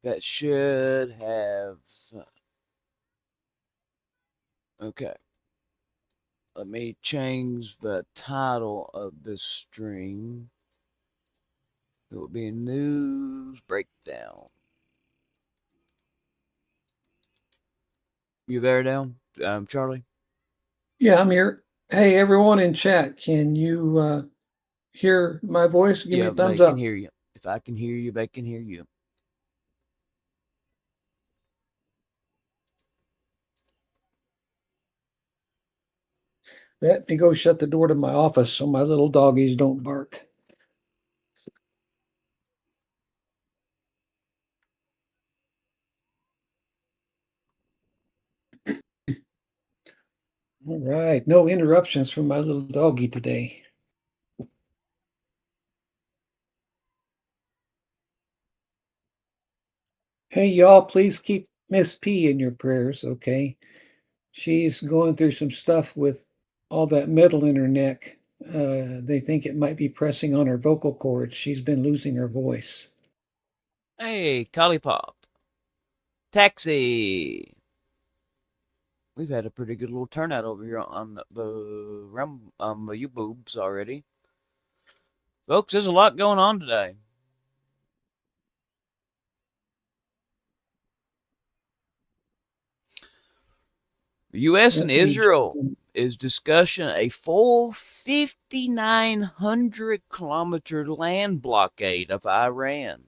That should have. Okay. Let me change the title of this string. It will be a news breakdown. You there now, Charlie? Yeah, I'm here. Hey, everyone in chat, can you hear my voice? Give me a Yeah, they thumbs can up. hear you. If I can hear you, they can hear you. Let me go shut the door to my office so my little doggies don't bark. All right, no interruptions from my little doggie today. Hey, y'all, please keep Miss P in your prayers, okay? She's going through some stuff with all that metal in her neck. They think it might be pressing on her vocal cords. She's been losing her voice. Hey, Collie Pop. Taxi. We've had a pretty good little turnout over here on the U-boobs already. Folks, there's a lot going on today. The U.S. and Let me Israel is discussing a full 5,900-kilometer land blockade of Iran.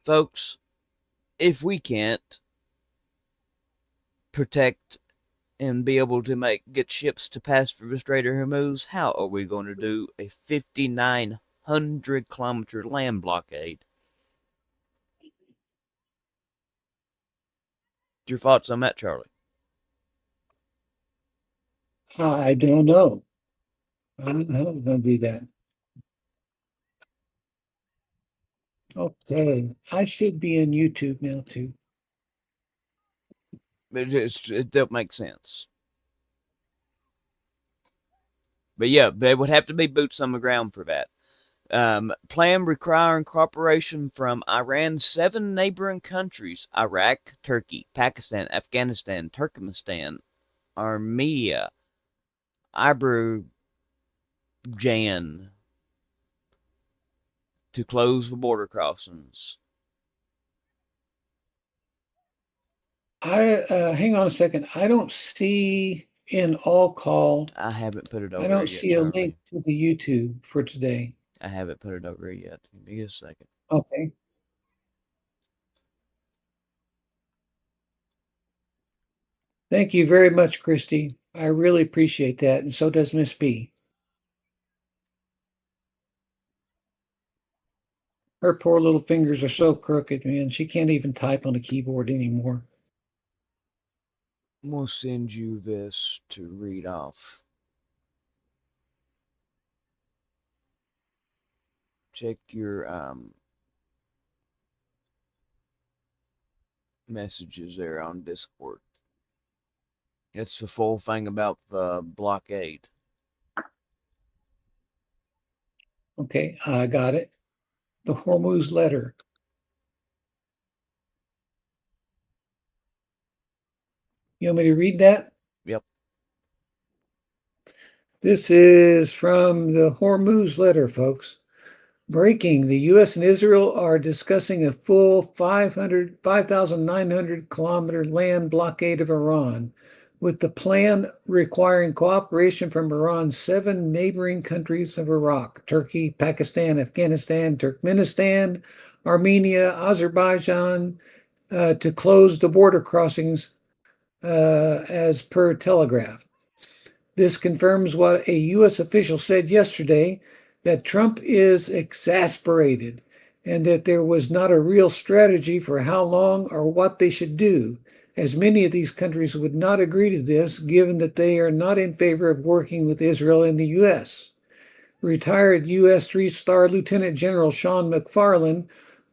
Folks, if we can't protect and be able to get ships to pass through the Strait of Hormuz, how are we going to do a 5,900-kilometer land blockade? Your thoughts on that, Charlie? I don't know. I don't know how we're going to do that. Okay, I should be in YouTube now too. It don't make sense. But yeah, there would have to be boots on the ground for that. Plan requiring cooperation from Iran's 7 neighboring countries: Iraq, Turkey, Pakistan, Afghanistan, Turkmenistan, Armenia, Azerbaijan, to close the border crossings. I hang on a second. I don't see in all call. I haven't put it I over don't yet, see a link Charlie. to the YouTube for today. I haven't put it over yet. Give me a second. Okay. Thank you very much, Christy. I really appreciate that, and so does Miss B. Her poor little fingers are so crooked, man. She can't even type on a keyboard anymore. I'm going to send you this to read off. Check your messages there on Discord. It's the full thing about the blockade. Okay, I got it. The Hormuz letter. You want me to read that? Yep. This is from the Hormuz letter, folks. Breaking, the U.S. and Israel are discussing a full 5,900 kilometer land blockade of Iran, with the plan requiring cooperation from Iran's 7 neighboring countries of Iraq: Turkey, Pakistan, Afghanistan, Turkmenistan, Armenia, Azerbaijan, to close the border crossings as per Telegraph. This confirms what a U.S. official said yesterday, that Trump is exasperated and that there was not a real strategy for how long or what they should do, as many of these countries would not agree to this, given that they are not in favor of working with Israel and the U.S. Retired U.S. three-star Lieutenant General Sean McFarland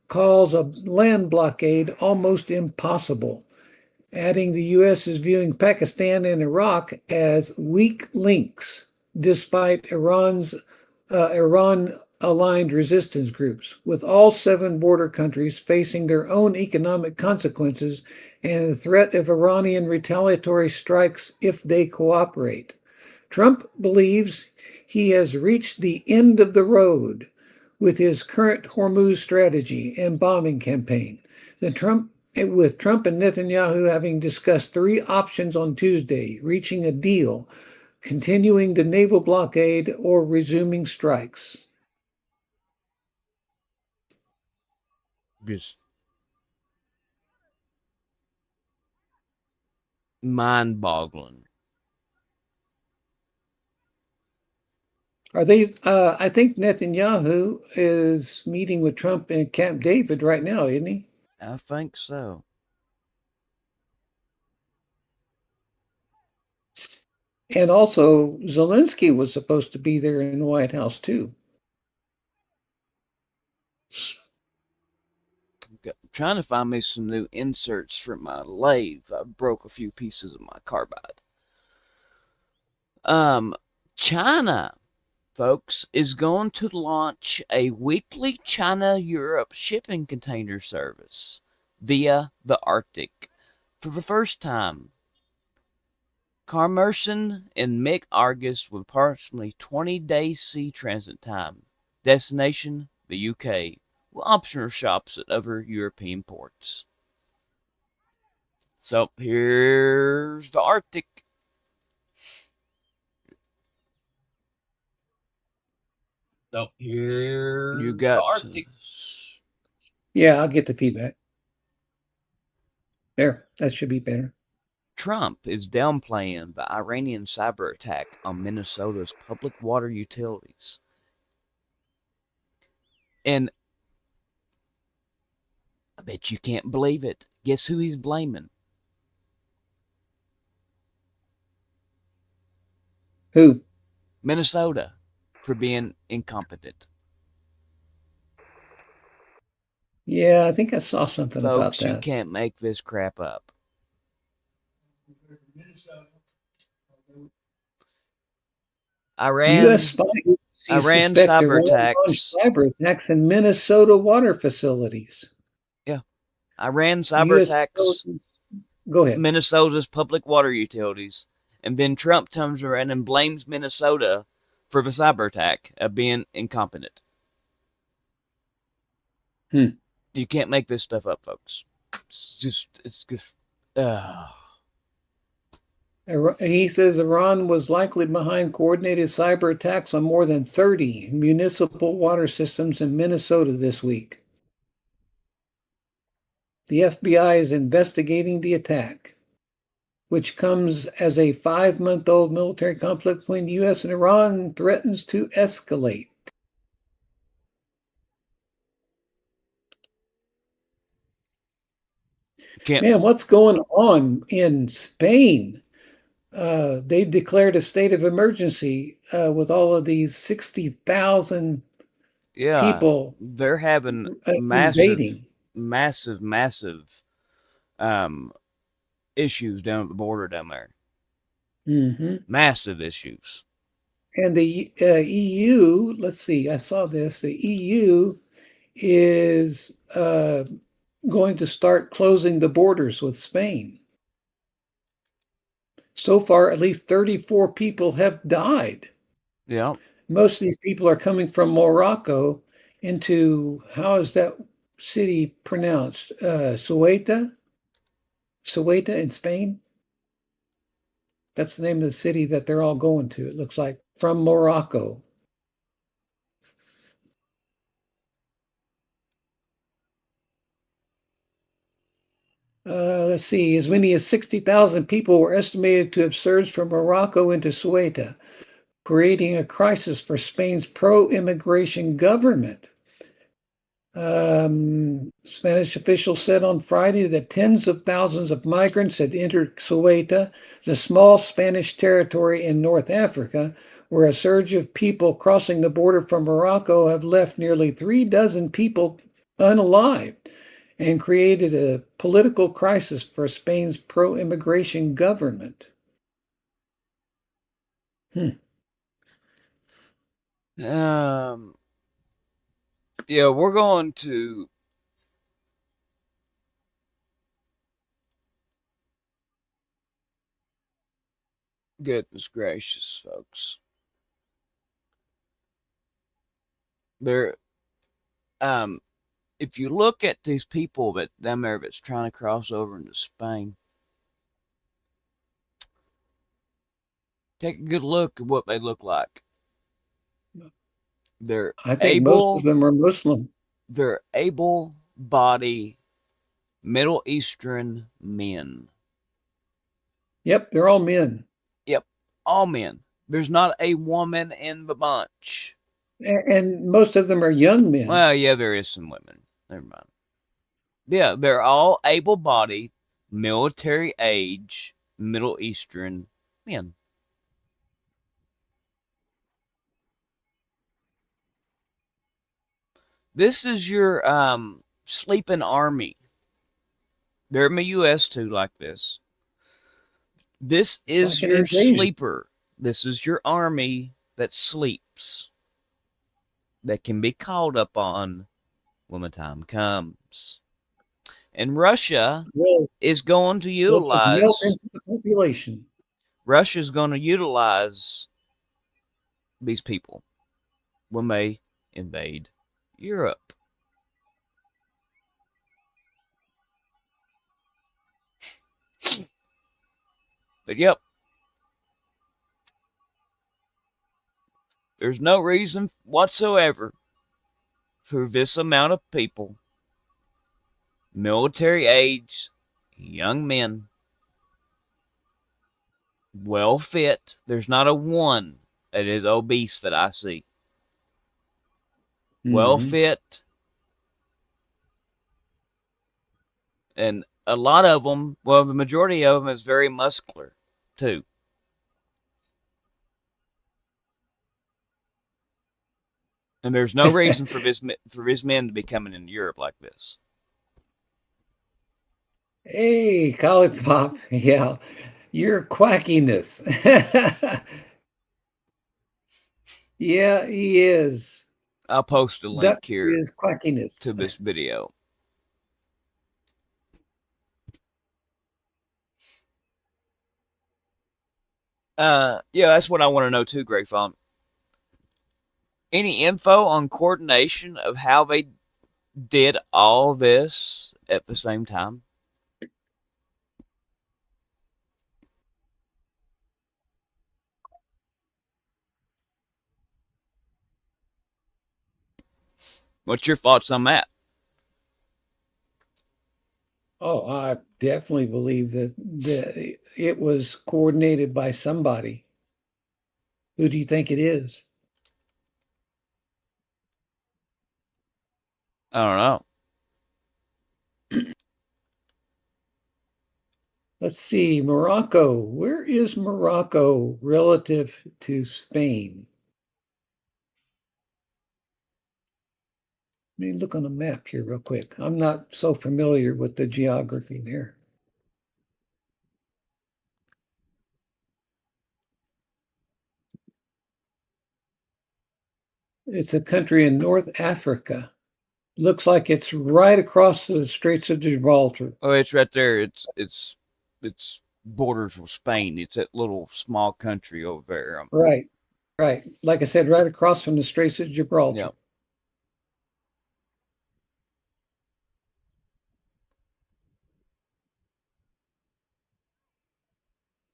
calls a land blockade almost impossible, adding the U.S. is viewing Pakistan and Iraq as weak links, despite Iran aligned resistance groups, with all 7 border countries facing their own economic consequences and the threat of Iranian retaliatory strikes if they cooperate. Trump believes he has reached the end of the road with his current Hormuz strategy and bombing campaign. With Trump and Netanyahu having discussed 3 options on Tuesday, reaching a deal, continuing the naval blockade, or resuming strikes. Just mind boggling. Are they? I think Netanyahu is meeting with Trump in Camp David right now, isn't he? I think so. And also, Zelensky was supposed to be there in the White House too. I'm trying to find me some new inserts for my lathe. I broke a few pieces of my carbide. Um, China, folks, is going to launch a weekly China Europe shipping container service via the Arctic for the first time. Carmarthen in mid-August with approximately 20-day sea transit time. Destination, the UK, with optional shops at other European ports. So here's the Arctic. So You here's the got Arctic. Yeah, I'll get the feedback. There, that should be better. Trump is downplaying the Iranian cyber attack on Minnesota's public water utilities. And I bet you can't believe it. Guess who he's blaming? Who? Minnesota for being incompetent. Yeah, I think I saw something about Folks, you that. can't make this crap up. U.S. Iran spy agencies Iran suspect cyber Iran launched attacks. cyber attacks in Minnesota water facilities. Yeah. Iran cyber U.S. attacks Go ahead. Minnesota's public water utilities. And then Trump turns around and blames Minnesota for the cyber attack of being incompetent. Hmm. You can't make this stuff up, folks. It's just, He says Iran was likely behind coordinated cyber attacks on more than 30 municipal water systems in Minnesota this week. The FBI is investigating the attack, which comes as a 5-month-old military conflict between the U.S. and Iran threatens to escalate. can't. Man, what's going on in Spain? They declared a state of emergency with all of these 60,000 Yeah, people they're having invading. massive um, issues down at the border down there. Mm-hmm. Massive issues. And the EU, let's see, I saw this. The EU is going to start closing the borders with Spain. So far, at least 34 people have died. Yeah. Most of these people are coming from Morocco into, how is that city pronounced? Ceuta? Ceuta in Spain? That's the name of the city that they're all going to, it looks like, from Morocco. Let's see, as many as 60,000 people were estimated to have surged from Morocco into Ceuta, creating a crisis for Spain's pro-immigration government. Spanish officials said on Friday that tens of thousands of migrants had entered Ceuta, the small Spanish territory in North Africa, where a surge of people crossing the border from Morocco have left nearly 3 dozen people unalive and created a political crisis for Spain's pro-immigration government. Hmm. Um, Yeah, we're going to. Goodness gracious, folks. There, um, if you look at these people that them there that's trying to cross over into Spain, take a good look at what they look like. They're I think most of able, them are Muslim. they're able-bodied Middle Eastern men. Yep, they're all men. Yep, all men. There's not a woman in the bunch. And most of them are young men. Well, yeah, there is some women. Never mind. Yeah, they're all able-bodied, military age, Middle Eastern men. This is your sleeping army. They're in the U.S. too, like this. This is Like an your invasion. sleeper. This is your army that sleeps, that can be called upon when the time comes. And Russia is going to They'll just melt utilize. into the population. Russia's going to utilize these people when they invade Europe. But yep, there's no reason whatsoever for this amount of people, military age, young men, well fit. There's not a one that is obese that I see. Well fit. And a lot of them, well, the majority of them is very muscular too. And there's no reason for this men to be coming into Europe like this. Hey, Pop. Yeah, you're quackiness. Yeah, he is. I'll post a link That's here his quackiness. to this video. Yeah, that's what I want to know too, Greg Font. Any info on coordination of how they did all this at the same time? What's your thoughts on that? Oh, I definitely believe that it was coordinated by somebody. Who do you think it is? I don't know. Let's see, Morocco. Where is Morocco relative to Spain? Let me look on a map here real quick. I'm not so familiar with the geography there. It's a country in North Africa. Looks like it's right across the Straits of Gibraltar. Oh, it's right there. It's borders with Spain. It's that little small country over there. Right, right. Like I said, right across from the Straits of Gibraltar. Yeah.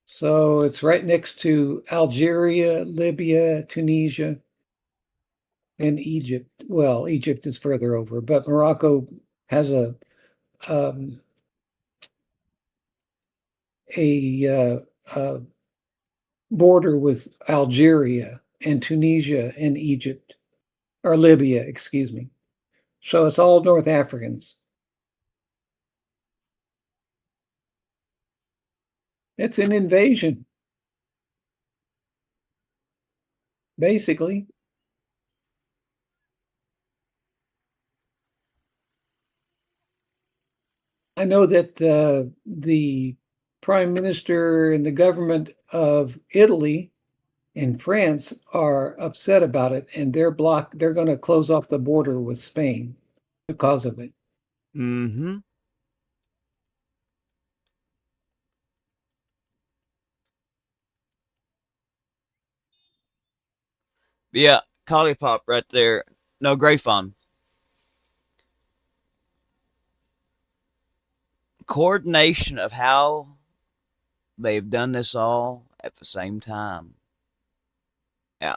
So it's right next to Algeria, Libya, Tunisia, and Egypt. Well, Egypt is further over, but Morocco has um, a border with Algeria and Tunisia and Egypt, or Libya, excuse me. So it's all North Africans. It's an invasion, basically. I know that the prime minister and the government of Italy and France are upset about it, and they're going to close off the border with Spain because of it. Mm-hmm. Yeah, Collie Pop right there. No, Gray Fawn. Coordination of how they've done this all at the same time. Yeah,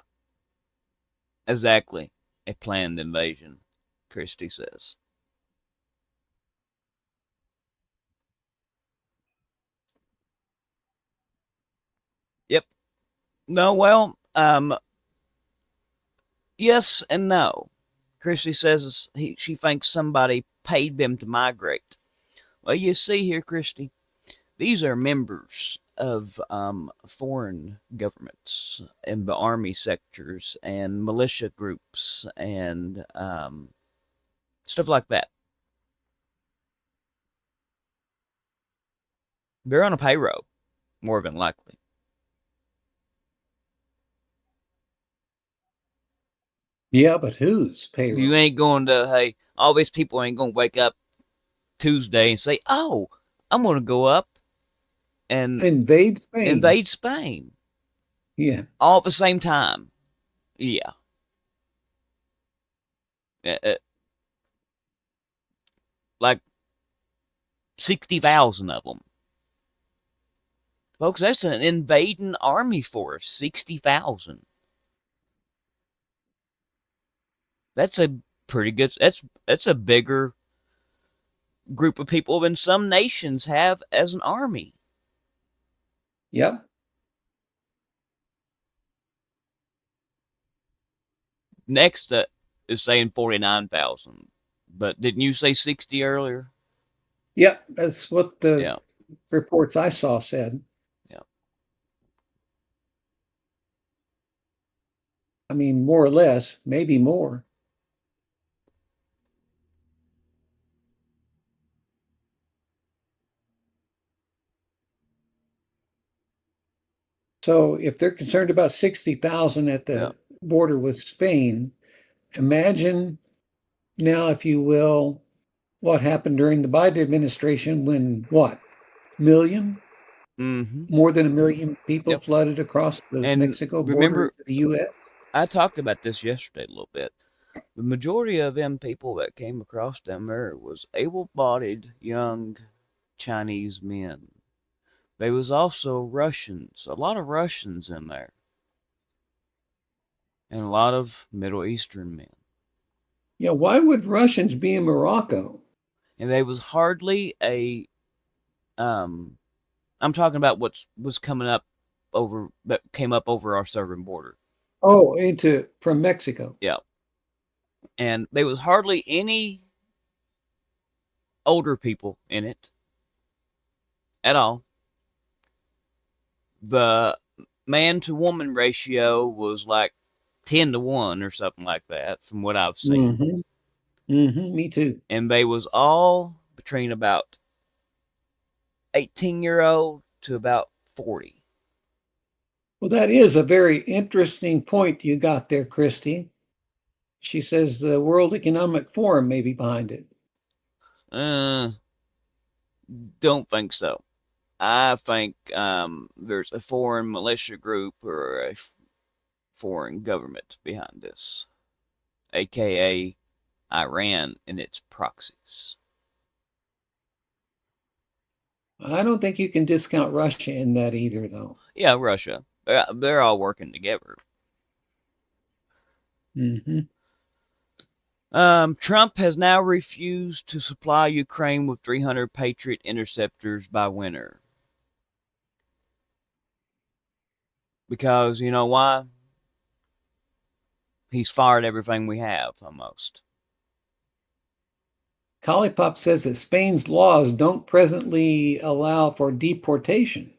exactly. A planned invasion, Christie says. Yep. No, well, yes and no. Christie says she thinks somebody paid them to migrate. Well, you see here, Christie, these are members of foreign governments in the army sectors and militia groups and stuff like that. They're on a payroll, more than likely. Yeah, but whose You payroll? ain't going to, hey, all these people ain't going to wake up Tuesday and say, oh, I'm going to go up and Invade Spain. invade Spain Yeah. all at the same time. Yeah. Like 60,000 of them. Folks, that's an invading army force, 60,000. That's a pretty good, that's a bigger group of people than some nations have as an army. Yep. Next is saying 49,000. But didn't you say 60 earlier? Yep. That's what the Yeah. reports I saw said. Yeah. I mean, more or less, maybe more. So if they're concerned about 60,000 at Yeah. the border with Spain, imagine now, if you will, what happened during the Biden administration when what? Million? Mm-hmm. More than a million people Yep. flooded across the And Mexico border remember, into the US? I talked about this yesterday a little bit. The majority of them people that came across down there was able-bodied young Chinese men. There was also Russians, a lot of Russians in there, and a lot of Middle Eastern men. Yeah, why would Russians be in Morocco? And there was hardly a um I'm talking about what was coming up over that came up over our southern border. Oh, from Mexico. Yeah. And there was hardly any older people in it at all. The man to woman ratio was like 10 to 1 or something like that from what I've seen. Mm-hmm. Mm-hmm. Me too. And they was all between about 18-year-old to about 40. Well, that is a very interesting point you got there, Christy. She says the World Economic Forum may be behind it. Uh, don't think so. I think there's a foreign militia group or a foreign government behind this, aka Iran and its proxies. I don't think you can discount Russia in that either, though. Yeah, Russia. They're all working together. Mm-hmm. Trump has now refused to supply Ukraine with 300 Patriot interceptors by winter. Because you know why? He's fired everything we have almost. Collipop says that Spain's laws don't presently allow for deportation.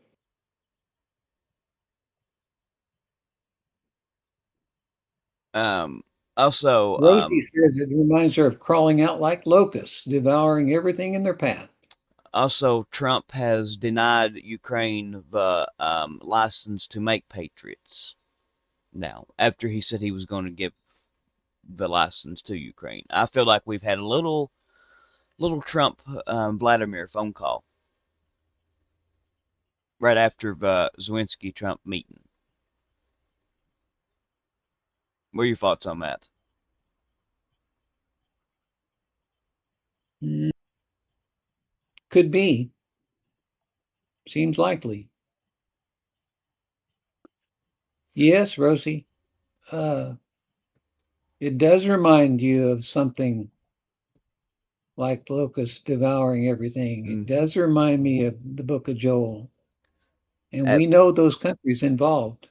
Also, Rosie says it reminds her of crawling out like locusts, devouring everything in their path. also, Trump has denied Ukraine the license to make Patriots. now after he said he was going to give the license to Ukraine. I feel like we've had a little Trump Vladimir phone call right after the Zelensky Trump meeting. What are your thoughts on that? Could be. Seems likely. Yes, Rosie. It does remind you of something like locusts devouring everything. It Mm-hmm. does remind me of the book of Joel. And At, we know those countries involved.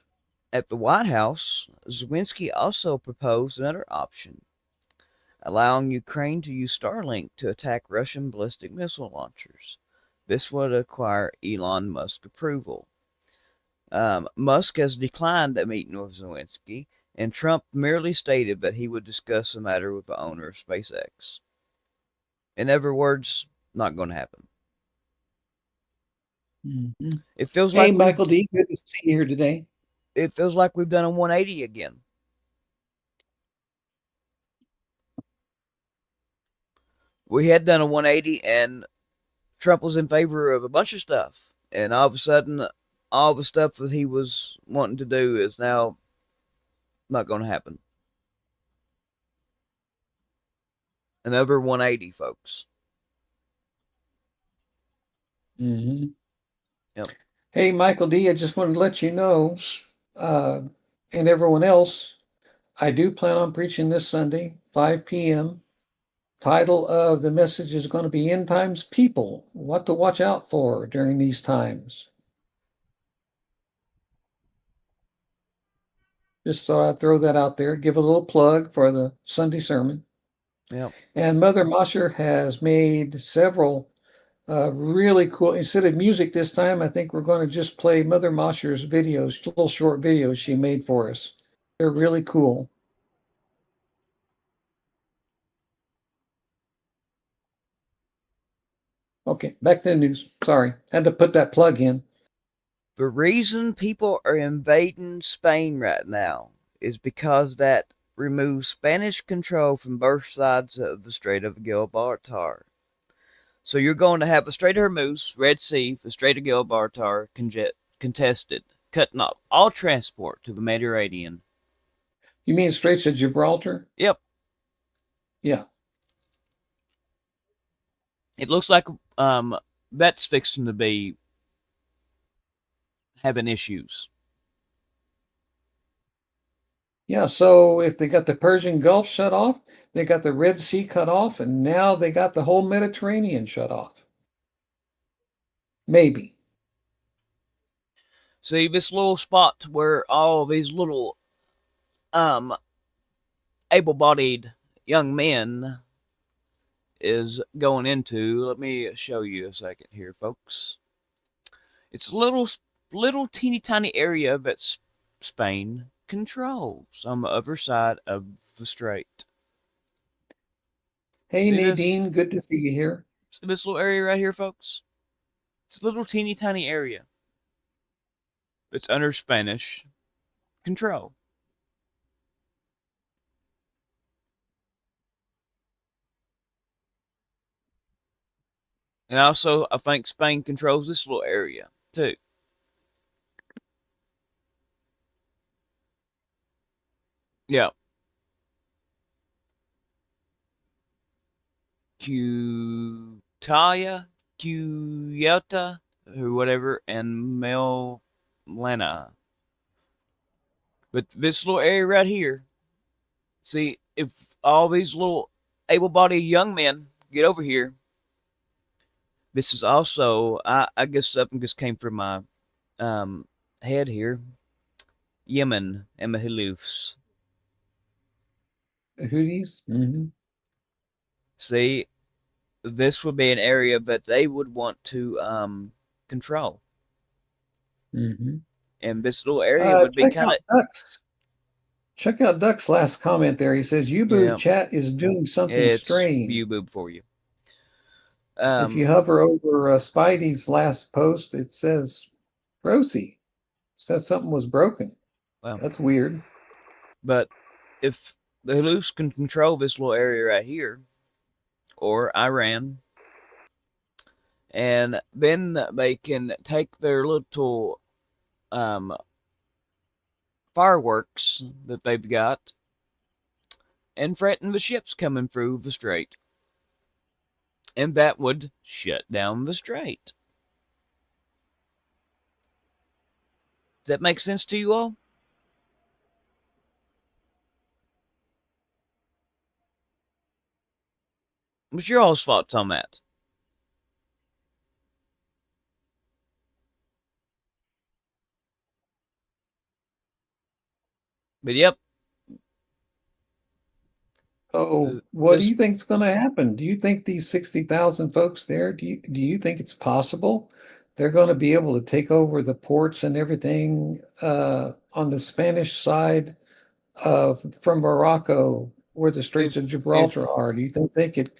at the White House, Zelensky also proposed another option, allowing Ukraine to use Starlink to attack Russian ballistic missile launchers. This would require Elon Musk approval. Musk has declined a meeting with Zelensky, and Trump merely stated that he would discuss the matter with the owner of SpaceX. In other words, not going to happen. Mm-hmm. It feels Hey, like we've Michael D., good to see you here today. it feels like we've done a 180 again. We had done a 180, and Trump was in favor of a bunch of stuff, and all of a sudden, all the stuff that he was wanting to do is now not going to happen. Another 180, folks. Mm-hmm. Yep. Hey, Michael D., I just wanted to let you know, uh, and everyone else, I do plan on preaching this Sunday, 5 p.m. Title of the message is going to be End Times People, what to watch out for during these times. Just thought I'd throw that out there, give a little plug for the Sunday sermon. Yep. And Mother Mosher has made several really cool, instead of music this time, I think we're going to just play Mother Mosher's videos, little short videos she made for us. They're really cool. Okay, back to the news. Sorry, had to put that plug in. The reason people are invading Spain right now is because that removes Spanish control from both sides of the Strait of Gibraltar. So you're going to have the Strait of Hormuz, Red Sea, the Strait of Gibraltar contested, cutting off all transport to the Mediterranean. You mean Straits of Gibraltar? Yep. Yeah. It looks like that's fixing to be having issues. Yeah, so if they got the Persian Gulf shut off, they got the Red Sea cut off, and now they got the whole Mediterranean shut off. Maybe. See, this little spot where all these little um able-bodied young men is going into. Let me show you a second here, folks. It's a little teeny tiny area that Spain controls on the other side of the strait. Hey, See this? Nadine, good to see you here. See this little area right here, folks? It's a little teeny tiny area that's under Spanish control. And also, I think Spain controls this little area, too. Yeah. Cutaya, Cuyota, or whatever, and Melena. But this little area right here, see, if all these little able bodied young men get over here, this is also, I guess something just came from my um, head here. Yemen and the Houthis. The Houthis? Mm-hmm. See, this would be an area that they would want to control. Mm-hmm. And this little area would be Check kind out of, Duck's. Check out Duck's last comment there. He says, "Uboob yeah, chat is doing something it's strange." view boob for you. If Um, you hover over Spidey's last post, it says, Rosie says something was broken. Well, That's weird. but if the Houthis can control this little area right here, or Iran, and then they can take their little um, fireworks that they've got and threaten the ships coming through the strait. And that would shut down the strait. Does that make sense to you all? What's your all's thoughts on that? But yep, So, what do this you think is going to happen? Do you think these 60,000 folks there, do you think it's possible they're going to be able to take over the ports and everything on the Spanish side of from Morocco where the Straits of Gibraltar if are? Do you think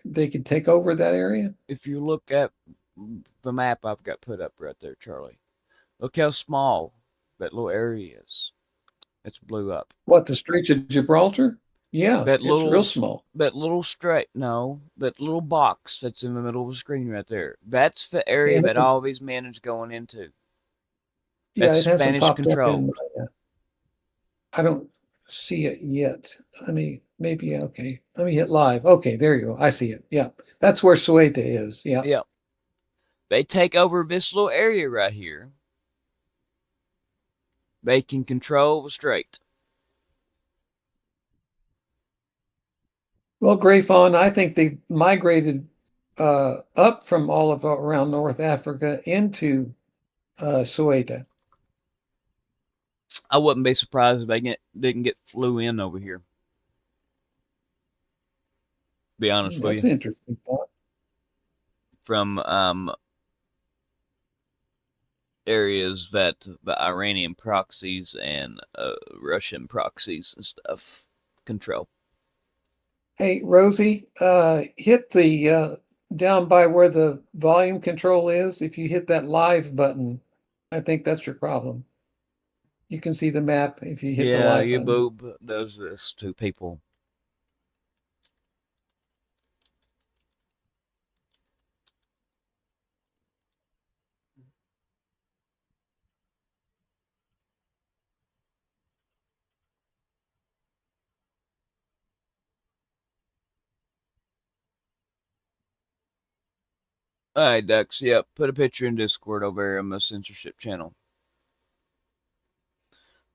they could take over that area? if you look at the map I've got put up right there, Charlie, look how small that little area is. It's blew up. What, the Straits of Gibraltar? Yeah, That it's little real small. that little straight no, that little box that's in the middle of the screen right there. That's the area It that hasn't, all these men is going into. yeah, That's it hasn't Spanish popped up in controlled. I don't see it yet. Let me maybe okay. Let me hit live. Okay, there you go. I see it. Yeah. That's where Sueta is. Yeah. Yep. They take over this little area right here. They can control the strait. Well, Gray Fawn, I think they migrated up from all of around North Africa into Sueta. I wouldn't be surprised if didn't get flew in over here. Be honest with That's you, an interesting thought. from areas that the Iranian proxies and Russian proxies and stuff control. Hey, Rosie, hit the down by where the volume control is. If you hit that live button, I think that's your problem. You can see the map if you hit the Yeah, live your button. boob does this to people. All right, Ducks. Yep, put a picture in Discord over here on the censorship channel.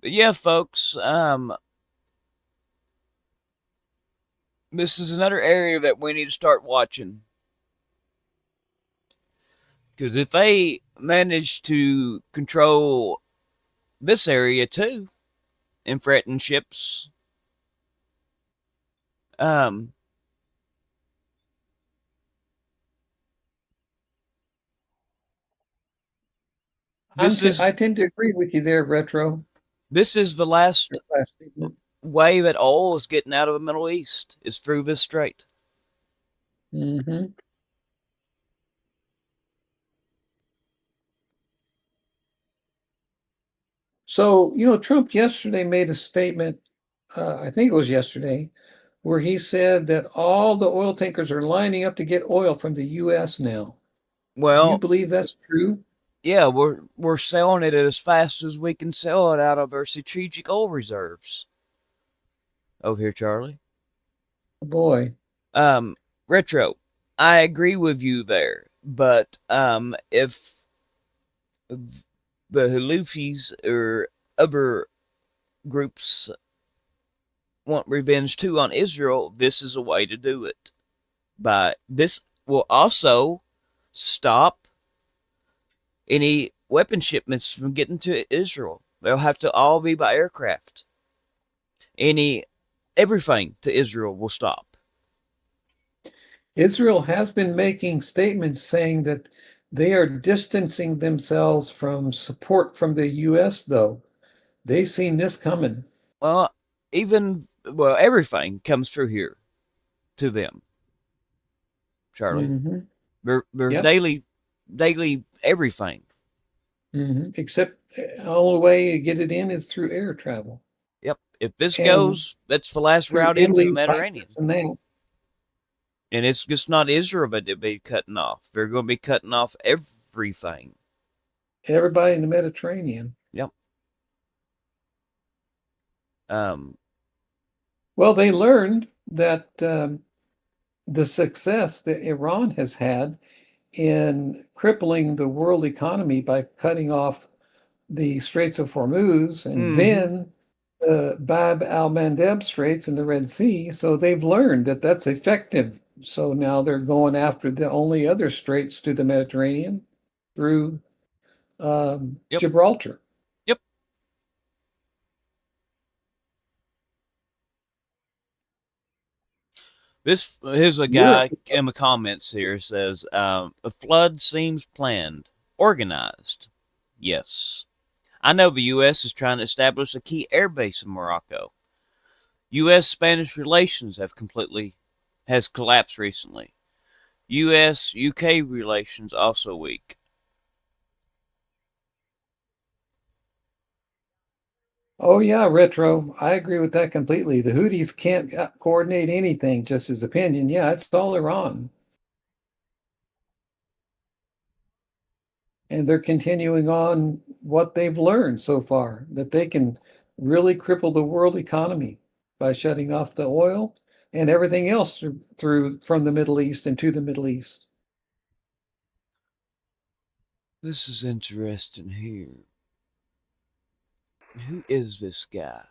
But yeah, folks, this is another area that we need to start watching. Because if they manage to control this area too and threaten ships, um, this is I tend to agree with you there, Retro. this is the last Your last statement. way that oil is getting out of the Middle East is through this strait. Hmm. So, Trump yesterday made a statement, I think it was yesterday, where he said that all the oil tankers are lining up to get oil from the US now. Do you Well, believe that's true? yeah, we're selling it as fast as we can sell it out of our strategic oil reserves. Over here, Charlie. Boy. Um, Retro, I agree with you there, but if the Houthis or other groups want revenge too on Israel, this is a way to do it. But this will also stop any weapon shipments from getting to Israel. They'll have to all be by aircraft. Everything to Israel will stop. Israel has been making statements saying that they are distancing themselves from support from the US, though. They've seen this coming. Well, everything comes through here to them, Charlie. Hmm. Their Yep. daily everything. Except the only way you get it in is through air travel. Yep. If this And goes, that's the last through route into the Italy, Cyprus, Mediterranean. and that. And it's just not Israel that they'll be cutting off. They're going to be cutting off everything. Everybody in the Mediterranean. Yep. Um, Well, they learned that the success that Iran has had in crippling the world economy by cutting off the Straits of Hormuz and mm-hmm. then Bab al Mandeb Straits in the Red Sea. So they've learned that that's effective. So now they're going after the only other straits to the Mediterranean through Yep. Gibraltar. Yep. Here's a Europe. guy in the comments here says a flood seems planned, organized. Yes, I know the U.S. is trying to establish a key airbase in Morocco. U.S.-Spanish relations has collapsed recently. U.S.-UK relations also weak. Oh yeah, retro. I agree with that completely. The Houthis can't coordinate anything, just his opinion. Yeah, it's all Iran. And they're continuing on what they've learned so far, that they can really cripple the world economy by shutting off the oil and everything else through from the Middle East and to the Middle East. This is interesting here. Who is this guy?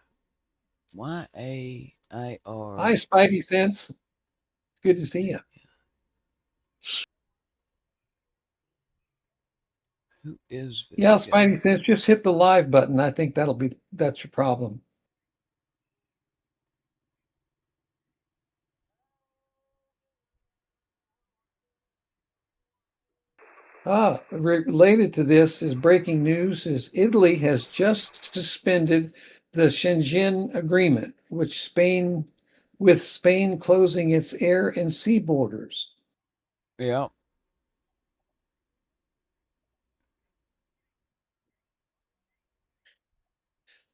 Hi, Y-A-I-R. Spidey Sense. Good to see you. Who is Yeah, this guy? Spidey Sense, just hit the live button. I think that's your problem. Related to this is breaking news is Italy has just suspended the Schengen Agreement, with Spain closing its air and sea borders. Yeah.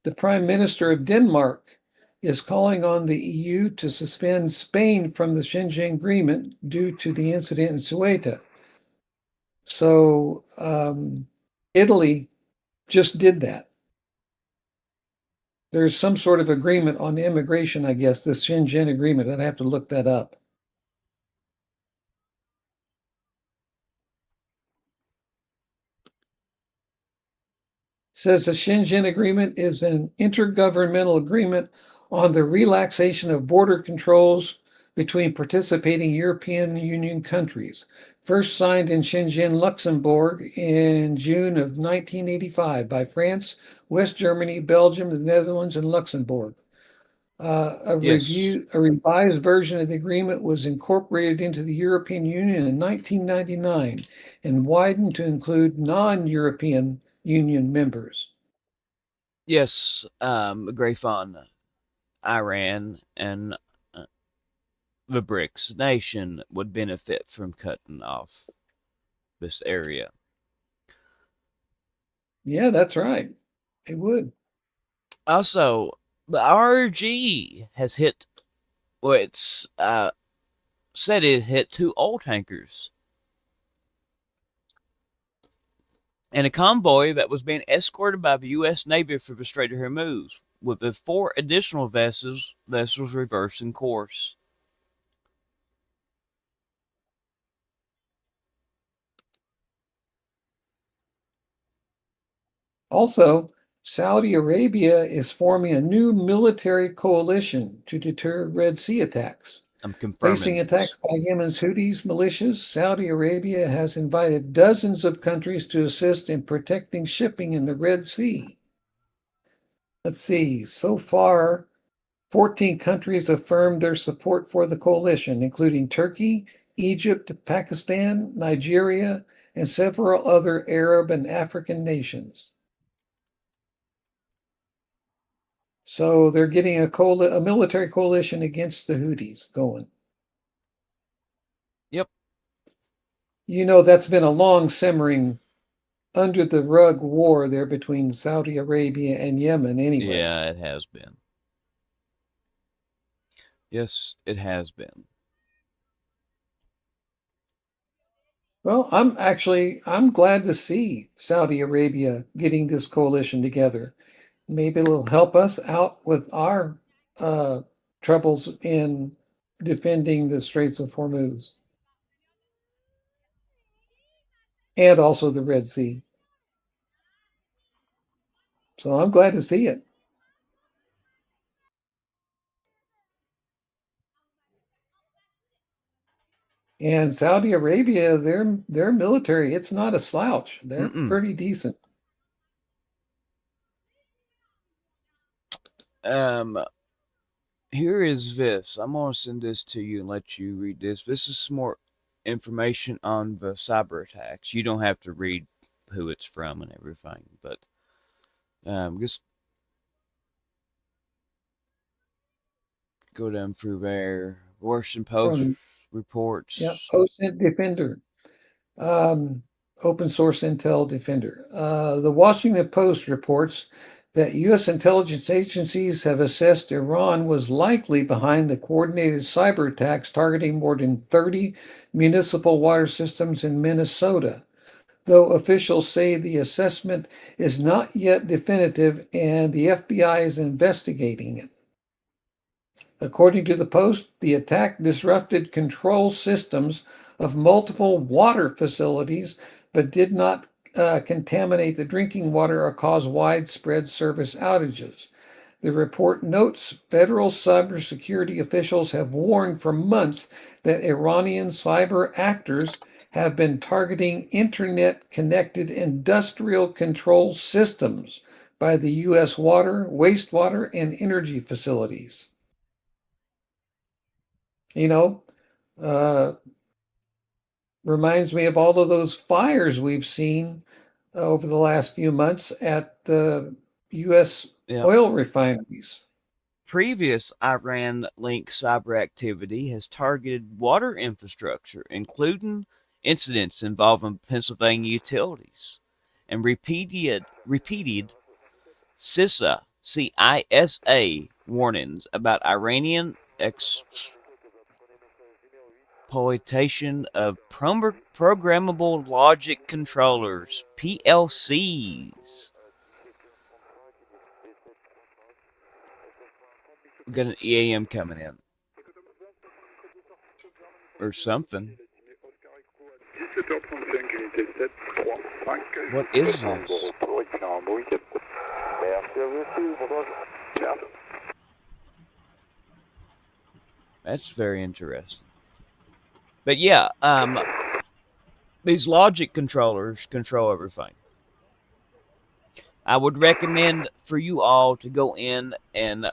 The Prime Minister of Denmark is calling on the EU to suspend Spain from the Schengen Agreement due to the incident in Ceuta. So Italy just did that. There's some sort of agreement on immigration, I guess, this Schengen agreement. I'd have to look that up. Says the Schengen agreement is an intergovernmental agreement on the relaxation of border controls between participating European Union countries. First signed in Shenzhen, Luxembourg in June of 1985 by France, West Germany, Belgium, the Netherlands, and Luxembourg. A Yes. revised version of the agreement was incorporated into the European Union in 1999 and widened to include non-European Union members. Yes. Grayfon, Iran, and the BRICS nation would benefit from cutting off this area. Yeah, that's right. It would. Also, the RG has hit, well, it's said it hit two oil tankers and a convoy that was being escorted by the U.S. Navy for the Strait of Hormuz, with the four additional vessels reversing course. Also, Saudi Arabia is forming a new military coalition to deter Red Sea attacks. I'm Facing confirming attacks this. by Yemen's Houthis militias, Saudi Arabia has invited dozens of countries to assist in protecting shipping in the Red Sea. Let's see, so far, 14 countries affirmed their support for the coalition, including Turkey, Egypt, Pakistan, Nigeria, and several other Arab and African nations. So they're getting a military coalition against the Houthis going. Yep. You know, that's been a long simmering under the rug war there between Saudi Arabia and Yemen anyway. Yeah, it has been. Yes, it has been. Well, I'm glad to see Saudi Arabia getting this coalition together. Maybe it'll help us out with our uh, troubles in defending the Straits of Hormuz and also the Red Sea. So I'm glad to see it. And Saudi Arabia, their military, it's not a slouch. They're Mm-mm. pretty decent. Here is this. I'm gonna send this to you and let you read this. This is some more information on the cyber attacks. You don't have to read who it's from and everything, but just go down through there. Washington Post From reports. OSINT Defender, um, Open Source Intel Defender. The Washington Post reports that U.S. intelligence agencies have assessed Iran was likely behind the coordinated cyber attacks targeting more than 30 municipal water systems in Minnesota, though officials say the assessment is not yet definitive and the FBI is investigating it. According to the Post, the attack disrupted control systems of multiple water facilities, but did not contaminate the drinking water or cause widespread service outages. The report notes federal cybersecurity officials have warned for months that Iranian cyber actors have been targeting internet connected industrial control systems by the U.S. water, wastewater, and energy facilities. You know, uh, reminds me of all of those fires we've seen over the last few months at the U.S. Yeah. oil refineries. Previous Iran linked cyber activity has targeted water infrastructure, including incidents involving Pennsylvania utilities, and repeated CISA warnings about Iranian exploitation of programmable logic controllers, PLCs. We got an EAM coming in. Or something. What is this? That's very interesting. But yeah, these logic controllers control everything. I would recommend for you all to go in and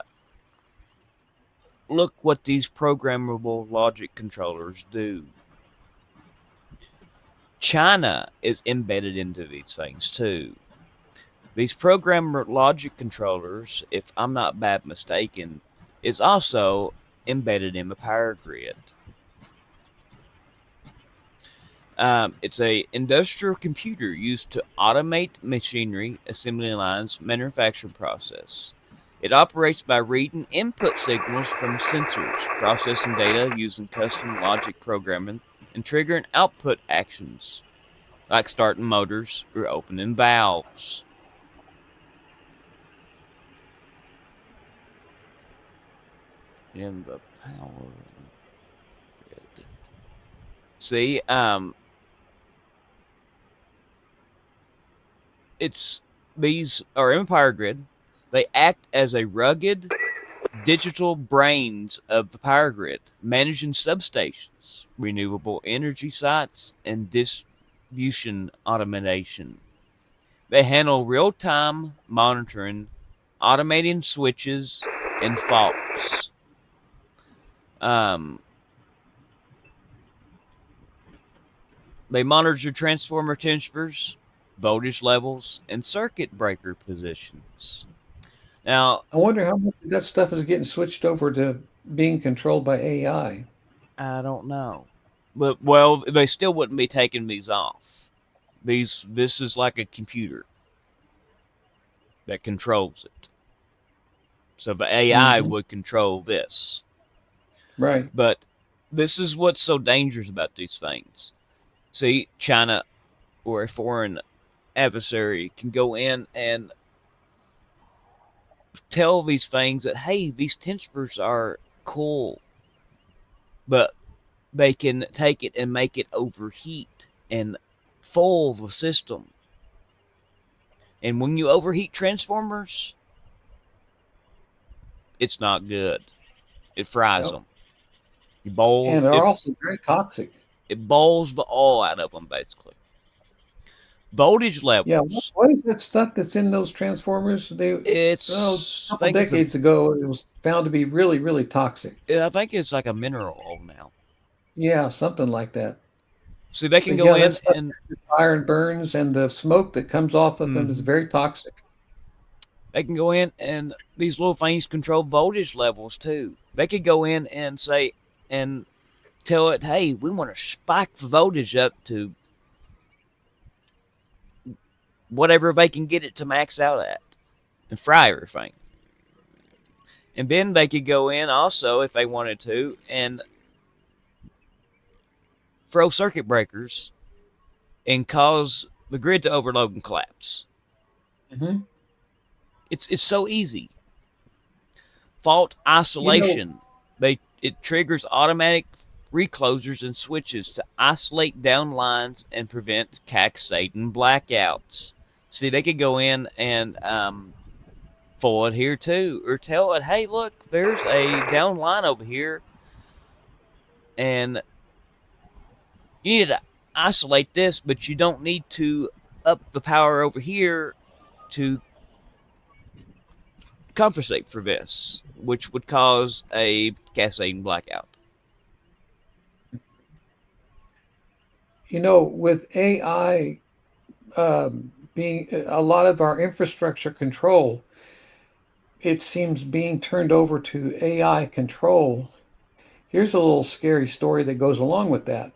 look what these programmable logic controllers do. China is embedded into these things too. These programmer logic controllers, if I'm not bad mistaken, is also embedded in the power grid. It's a industrial computer used to automate machinery, assembly lines, manufacturing process. It operates by reading input signals from sensors, processing data using custom logic programming, and triggering output actions, like starting motors or opening valves. In the power grid. See, these are in power grid. They act as a rugged digital brains of the power grid, managing substations, renewable energy sites, and distribution automation. They handle real-time monitoring, automating switches, and faults. They monitor transformer temperatures, voltage levels, and circuit breaker positions. Now, I wonder how much of that stuff is getting switched over to being controlled by AI. I don't know. But, well, they still wouldn't be taking these off This is like a computer that controls it. So the AI Mm-hmm. would control this. Right. But this is what's so dangerous about these things. See, China or a foreign adversary can go in and tell these things that, hey, these temperatures are cool, but they can take it and make it overheat and foil the system. And when you overheat transformers, it's not good. It fries Yep. them. You boil And are it. also very toxic. It boils the oil out of them, basically. Voltage Yeah. levels. What is that stuff that's in those transformers? A It's I couple think it's a decades ago, it was found to be really, really toxic. I think it's like a mineral oil now. Yeah, something like that. So they can But go yeah, that in stuff and catches fire and burns, and the smoke that comes off of them is mhm, very toxic. they can go in and these little things control voltage levels too. They could go in and say and tell it, hey, we want to spike the voltage up to whatever they can get it to max out at and fry everything. And then they could go in also if they wanted to and throw circuit breakers and cause the grid to overload and collapse. Hmm. It's so easy. Fault You know, isolation. It triggers automatic reclosers and switches to isolate down lines and prevent cascading blackouts. See, they could go in and foil it here too, or tell it, hey, look, there's a down line over here, and you need to isolate this, but you don't need to up the power over here to compensate for this, which would cause a cascading blackout. with AI being a lot of our infrastructure control, it seems being turned over to AI control. Here's a little scary story that goes along with that.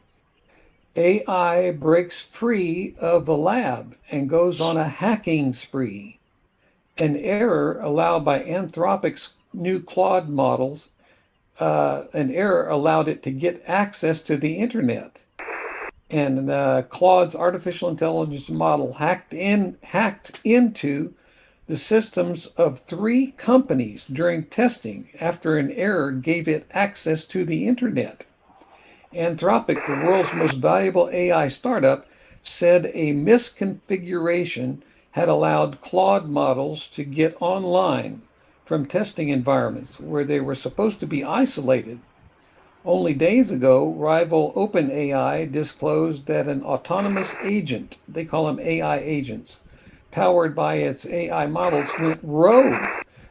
AI breaks free of the lab and goes on a hacking spree. An error allowed by Anthropic's new Claude models, an error allowed it to get access to the internet. And Claude's artificial intelligence model hacked into the systems of 3 companies during testing after an error gave it access to the internet. Anthropic, the world's most valuable AI startup, said a misconfiguration had allowed Claude models to get online from testing environments where they were supposed to be isolated. Only days ago, rival OpenAI disclosed that an autonomous agent, they call them AI agents, powered by its AI models, went rogue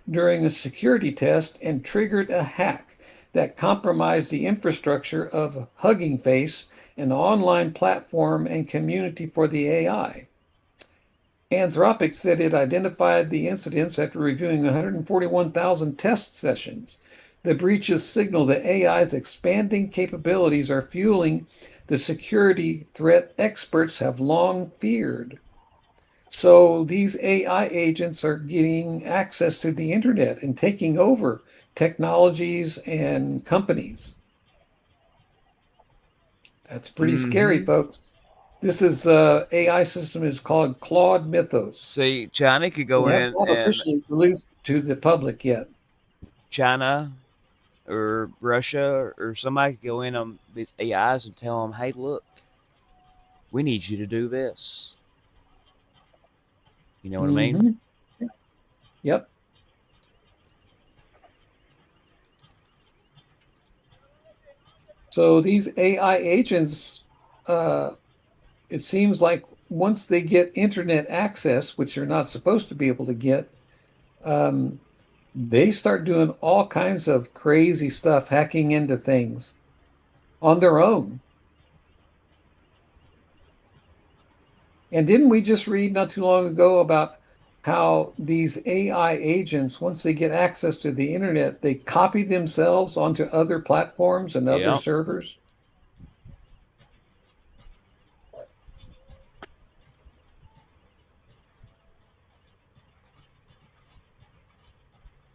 during a security test and triggered a hack that compromised the infrastructure of Hugging Face, an online platform and community for the AI. Anthropic said it identified the incidents after reviewing 141,000 test sessions. The breaches signal that AI's expanding capabilities are fueling the security threat experts have long feared. So these AI agents are getting access to the internet and taking over technologies and companies. That's pretty scary, Mm-hmm. folks. This is AI system is called Claude Mythos. See, China could They go have in not and officially released to the public yet. China or Russia or somebody could go in on these AIs and tell them, hey, look, we need you to do this. You know what I mean? Hmm. Yep. So these AI agents, uh, it seems like once they get internet access, which they're not supposed to be able to get, um, they start doing all kinds of crazy stuff, hacking into things on their own. And didn't we just read not too long ago about how these AI agents, once they get access to the internet, they copy themselves onto other platforms and other Yeah. servers?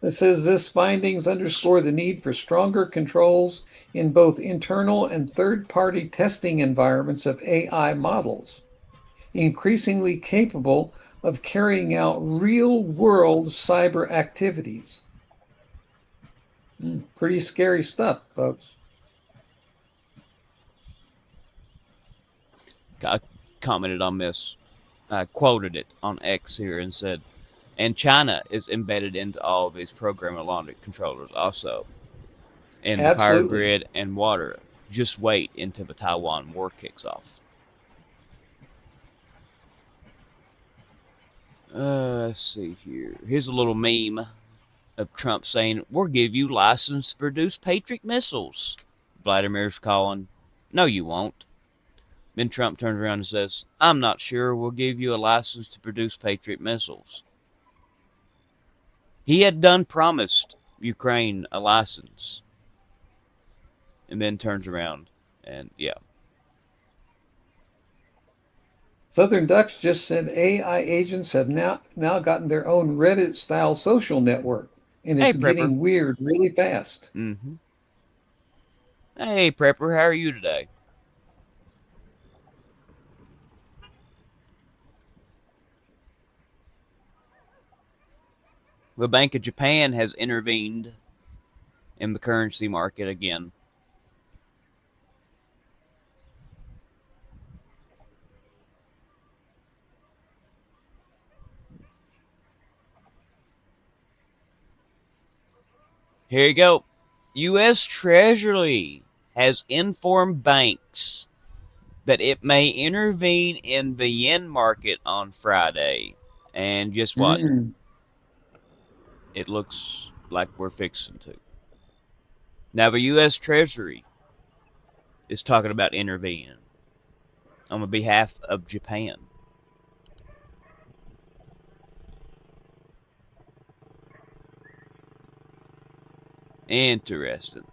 It says this findings underscore the need for stronger controls in both internal and third-party testing environments of AI models, increasingly capable of carrying out real-world cyber activities. Pretty scary stuff, folks. I commented on this. I quoted it on X here and said, and China is embedded into all of these programmable logic controllers also, in the power Absolutely. grid and water. Just wait until the Taiwan war kicks off. Let's see here. Here's a little meme of Trump saying, "We'll give you license to produce Patriot missiles." Vladimir's calling, "No, you won't." Then Trump turns around and says, "I'm not sure we'll give you a license to produce Patriot missiles." He had done promised Ukraine a license. And then turns around and, yeah. Southern Ducks just said AI agents have now gotten their own Reddit-style social network, and Hey, it's Prepper. getting weird really fast. Mm-hmm. Hey, Prepper, how are you today? The Bank of Japan has intervened in the currency market again. Here you go. U.S. Treasury has informed banks that it may intervene in the yen market on Friday. And guess what? It looks like we're fixing to. Now, the U.S. Treasury is talking about intervening on the behalf of Japan. Interesting.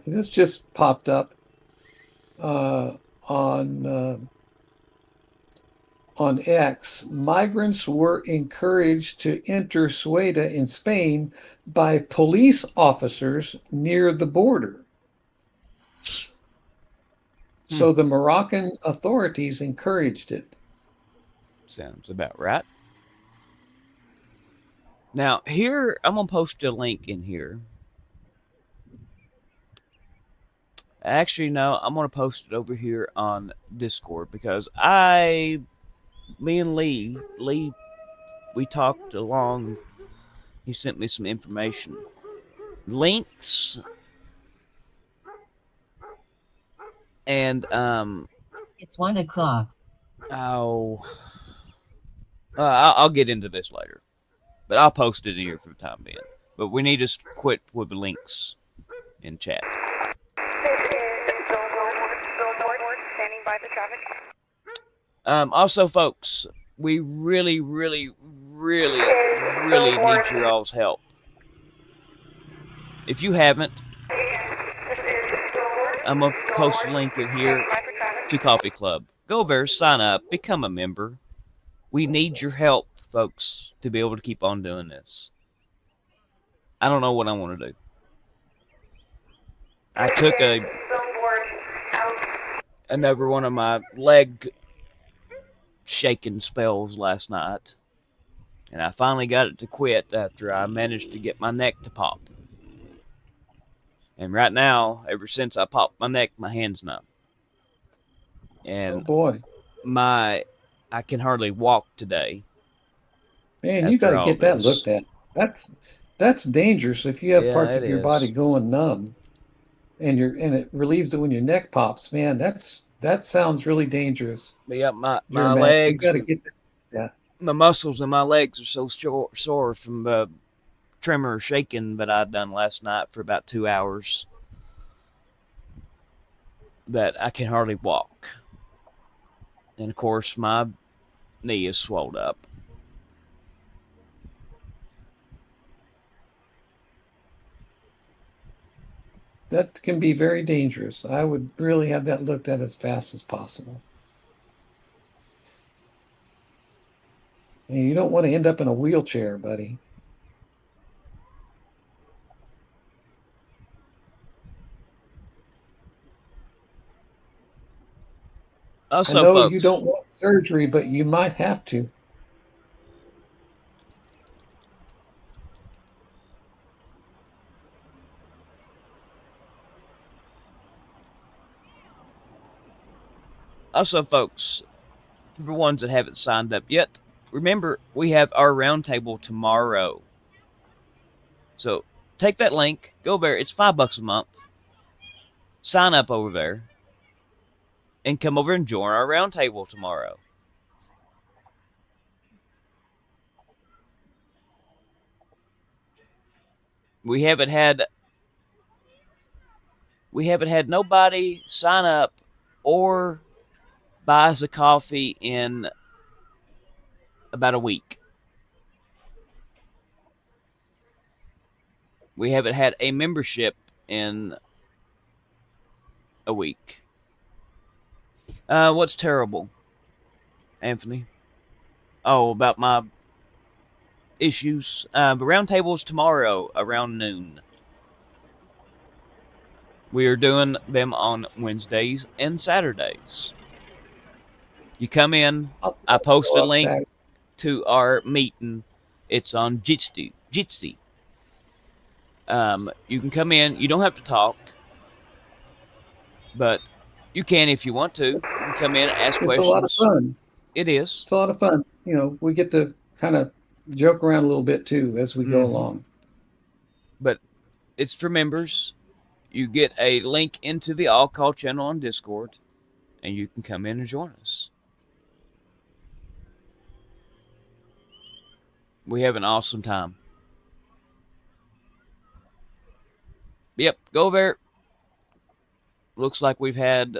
This just popped up on X. Migrants were encouraged to enter Ceuta in Spain by police officers near the border. So the Moroccan authorities encouraged it. Sounds about right. Now, here, I'm going to post a link in here. Actually, no, I'm going to post it over here on Discord because me and Lee, we talked along. He sent me some information. Links and, It's 1 o'clock. oh, I'll get into this later. But I'll post it here for the time being. But we need to quit with the links in chat. Also, folks, we really need your all's help. If you haven't, I'm going to post a link in here to Coffee Club. Go there, sign up, become a member. We need your help, folks, to be able to keep on doing this. I don't know what I want to do. I took another one of my leg shaking spells last night, and I finally got it to quit after I managed to get my neck to pop. And right now, ever since I popped my neck, my hand's numb. And oh boy, I can hardly walk today. Man, you got to get that looked at. That's dangerous if you have parts of your body going numb, and it relieves it when your neck pops. Man, that sounds really dangerous. But yeah, my legs. You got to get that. Yeah. My muscles in my legs are so sore from the tremor shaking that I'd done last night for about 2 hours that I can hardly walk. And of course, my knee is swelled up. That can be very dangerous. I would really have that looked at as fast as possible. You don't want to end up in a wheelchair, buddy. I Also, know you folks, don't want surgery, but you might have to. for the ones that haven't signed up yet, remember we have our roundtable tomorrow. So take that link, go there. It's $5 a month. Sign up over there, and come over and join our roundtable tomorrow. We haven't had nobody sign up or buy us a coffee in about a week. We haven't had a membership in a week. What's terrible, Anthony? Oh, about my issues. The roundtables tomorrow around noon. We are doing them on Wednesdays and Saturdays. You come in. I post a link to our meeting. It's on Jitsi. You can come in. You don't have to talk, but you can if you want to. You can come in and ask It's a lot of questions. fun. It is. It's a lot of fun. We get to kind of joke around a little bit too as we go along. But it's for members. You get a link into the All Call channel on Discord, and you can come in and join us. We have an awesome time. Yep, go there. Looks like we've had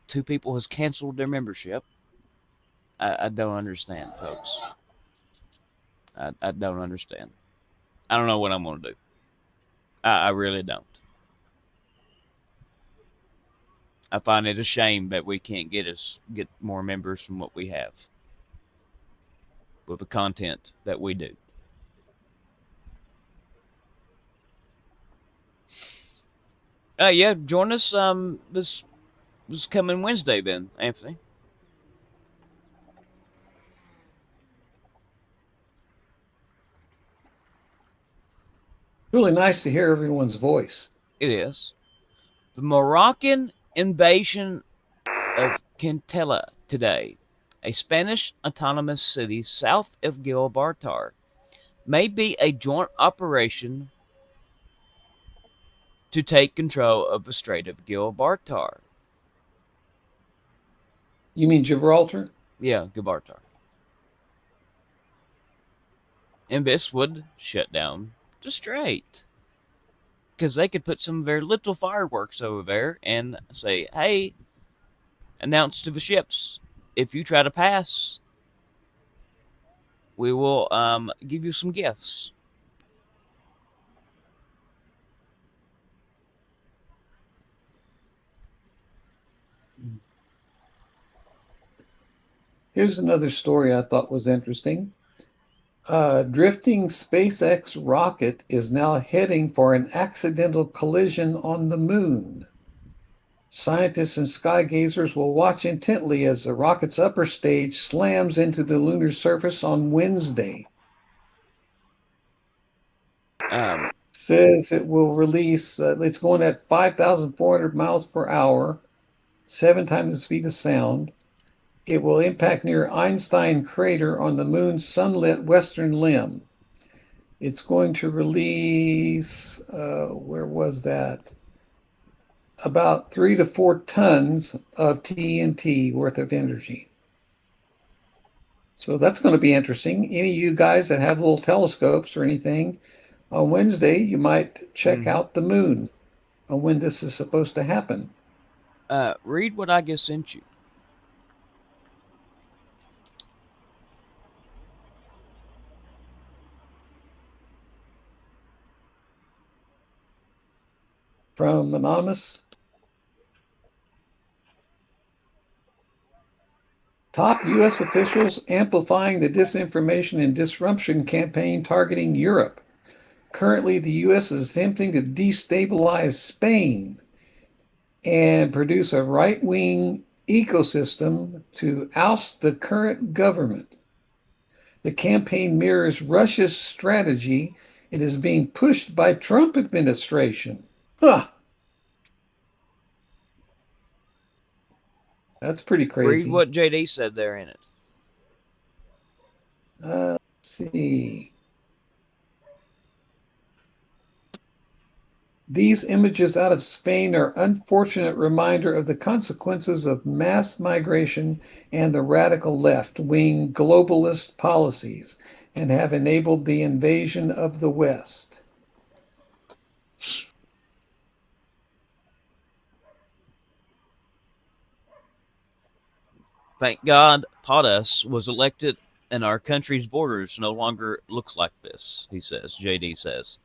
two people has canceled their membership. I don't understand, folks. I don't understand. I don't know what I'm going to do. I really don't. I find it a shame that we can't get more members from what we have with the content that we do. Yeah, join us this coming Wednesday then, Anthony. Really nice to hear everyone's voice. It is. The Moroccan invasion of Quintela today, a Spanish autonomous city south of Gibraltar, may be a joint operation to take control of the Strait of Gibraltar. You mean Gibraltar? Yeah, Gibraltar. And this would shut down the strait. Because they could put some of their little fireworks over there and say, hey, announce to the ships, if you try to pass, we will give you some gifts. Here's another story I thought was interesting. Drifting SpaceX rocket is now heading for an accidental collision on the moon. Scientists and skygazers will watch intently as the rocket's upper stage slams into the lunar surface on Wednesday. Says it will release, it's going at 5,400 miles per hour, 7 times the speed of sound. It will impact near Einstein crater on the moon's sunlit western limb. It's going to release, where was that? About 3 to 4 tons of TNT worth of energy. So that's going to be interesting. Any of you guys that have little telescopes or anything, on Wednesday, you might check out the moon on when this is supposed to happen. Read what I just sent you. From Anonymous. Top U.S. officials amplifying the disinformation and disruption campaign targeting Europe. Currently, the U.S. is attempting to destabilize Spain and produce a right wing ecosystem to oust the current government. The campaign mirrors Russia's strategy. It is being pushed by Trump administration. Huh. That's pretty Read crazy. what JD said there in it. Let's see. These images out of Spain are unfortunate reminder of the consequences of mass migration and the radical left-wing globalist policies and have enabled the invasion of the West. Thank God POTUS was elected and our country's borders no longer looks like this, he says. JD says.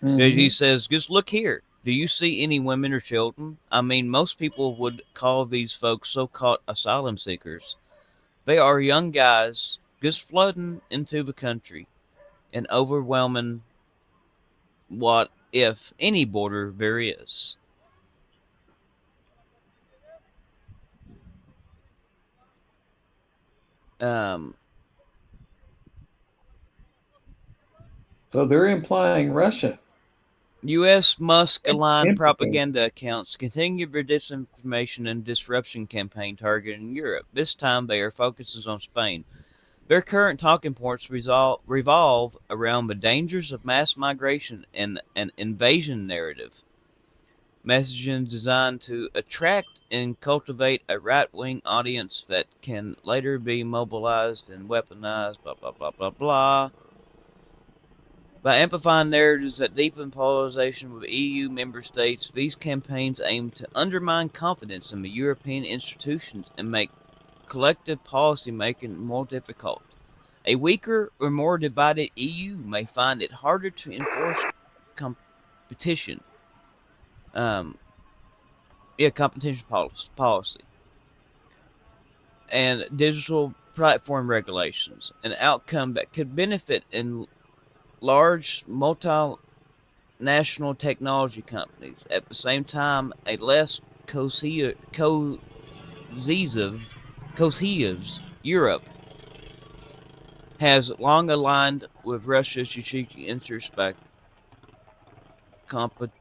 JD says, just look here. Do you see any women or children? I mean, most people would call these folks so-called asylum seekers. They are young guys just flooding into the country and overwhelming what, if any, border there is. Um, So they're implying Russia. U.S. Musk-aligned Implicating. propaganda accounts continue their disinformation and disruption campaign targeting Europe. This time their focus is on Spain. Their current talking points revolve around the dangers of mass migration and an invasion narrative. Messaging designed to attract and cultivate a right-wing audience that can later be mobilized and weaponized, blah, blah, blah, blah, blah. By amplifying narratives that deepen polarization with EU member states, these campaigns aim to undermine confidence in the European institutions and make collective policy making more difficult. A weaker or more divided EU may find it harder to enforce competition. Um, competition policy and digital platform regulations, an outcome that could benefit in large multinational technology companies. At the same time, a less cohesive Europe has long aligned with Russia's strategic interests by competiting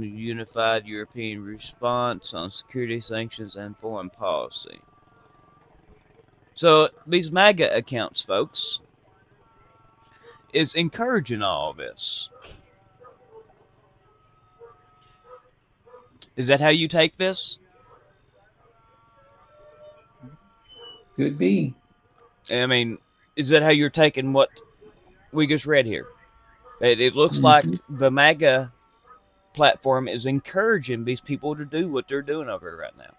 unified European response on security sanctions and foreign policy. So these MAGA accounts, folks, is encouraging all this. Is that how you take this? Could be. I mean, is that how you're taking what we just read here? It looks like the MAGA platform is encouraging these people to do what they're doing over here right now.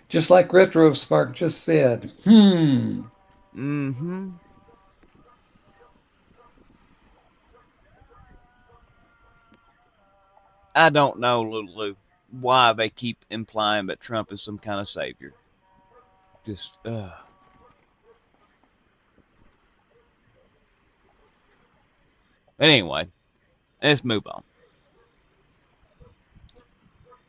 Just like Retro Spark just said. Mm-hmm. I don't know, Lulu, why they keep implying that Trump is some kind of savior. Just, Anyway, let's move on.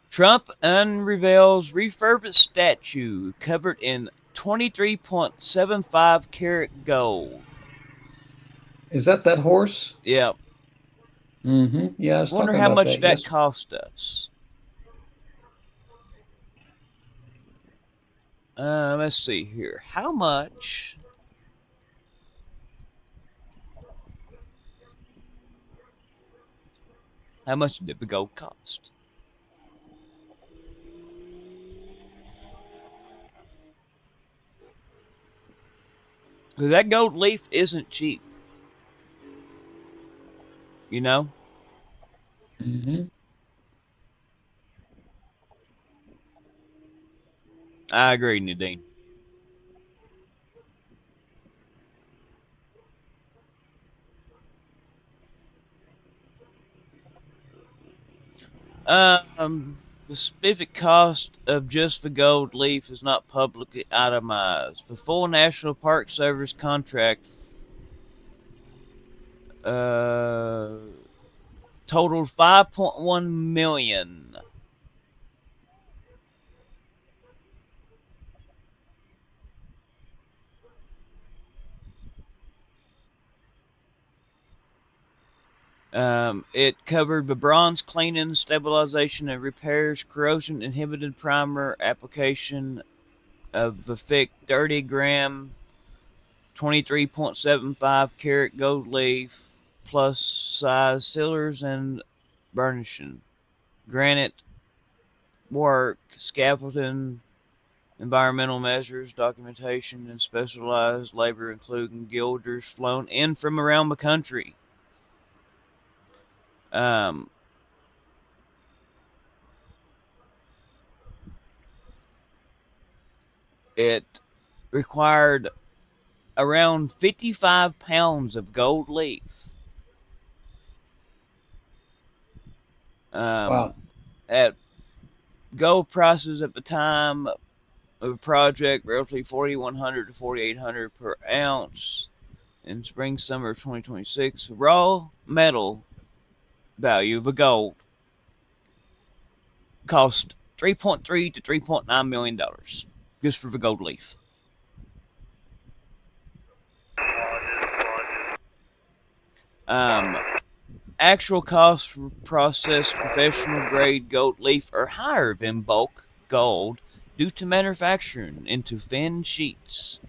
Trump unveils refurbished statue covered in 23.75 karat gold. Is that horse? Yep. Yeah, I was Wonder talking how about much that. that cost us. Let's see here. How much? How much did the gold cost? Because that gold leaf isn't cheap. You know? I agree, Nadine. The specific cost of just the gold leaf is not publicly itemized. The full National Park Service contract totaled $5.1 million. It covered the bronze cleaning, stabilization, and repairs, corrosion inhibited primer application of the thick 30-gram, 23.75 karat gold leaf, plus size sealers and burnishing, granite work, scaffolding, environmental measures, documentation, and specialized labor, including gilders flown in from around the country. Um, it required around 55 pounds of gold leaf. Wow. At gold prices at the time of the project, roughly 4,100 to 4,800 per ounce in spring summer of 2026. Raw metal value of the gold cost $3.3 to $3.9 million just for the gold leaf. Actual costs for processed professional grade gold leaf are higher than bulk gold due to manufacturing into thin sheets.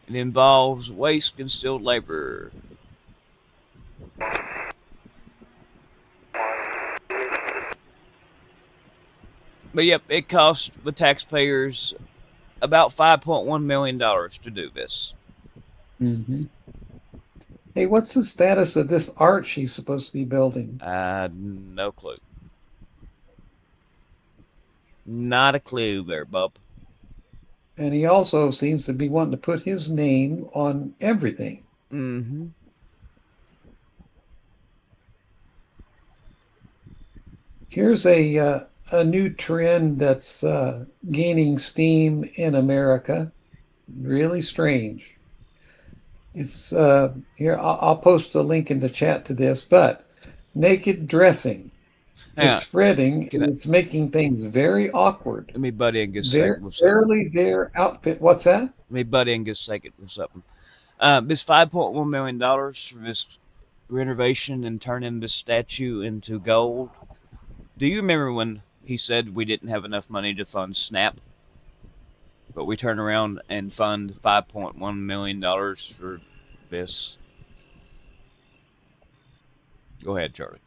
It involves waste and skilled labor. But yep, it cost the taxpayers about $5.1 million to do this. Mm-hmm. Hey, what's the status of this art she's supposed to be building? No clue. Not a clue there, bub. And he also seems to be wanting to put his name on everything. Mm-hmm. Here's a new trend that's gaining steam in America. Really strange. It's here. I'll post a link in the chat to this, but naked dressing is spreading and it's making things very awkward. Let me butt in just a second with something. Barely their outfit. What's that? Let me butt in just a second with something. This $5.1 million for this renovation and turning this statue into gold. Do you remember when he said we didn't have enough money to fund SNAP? But we turn around and fund $5.1 million for this. Go ahead, Charlie.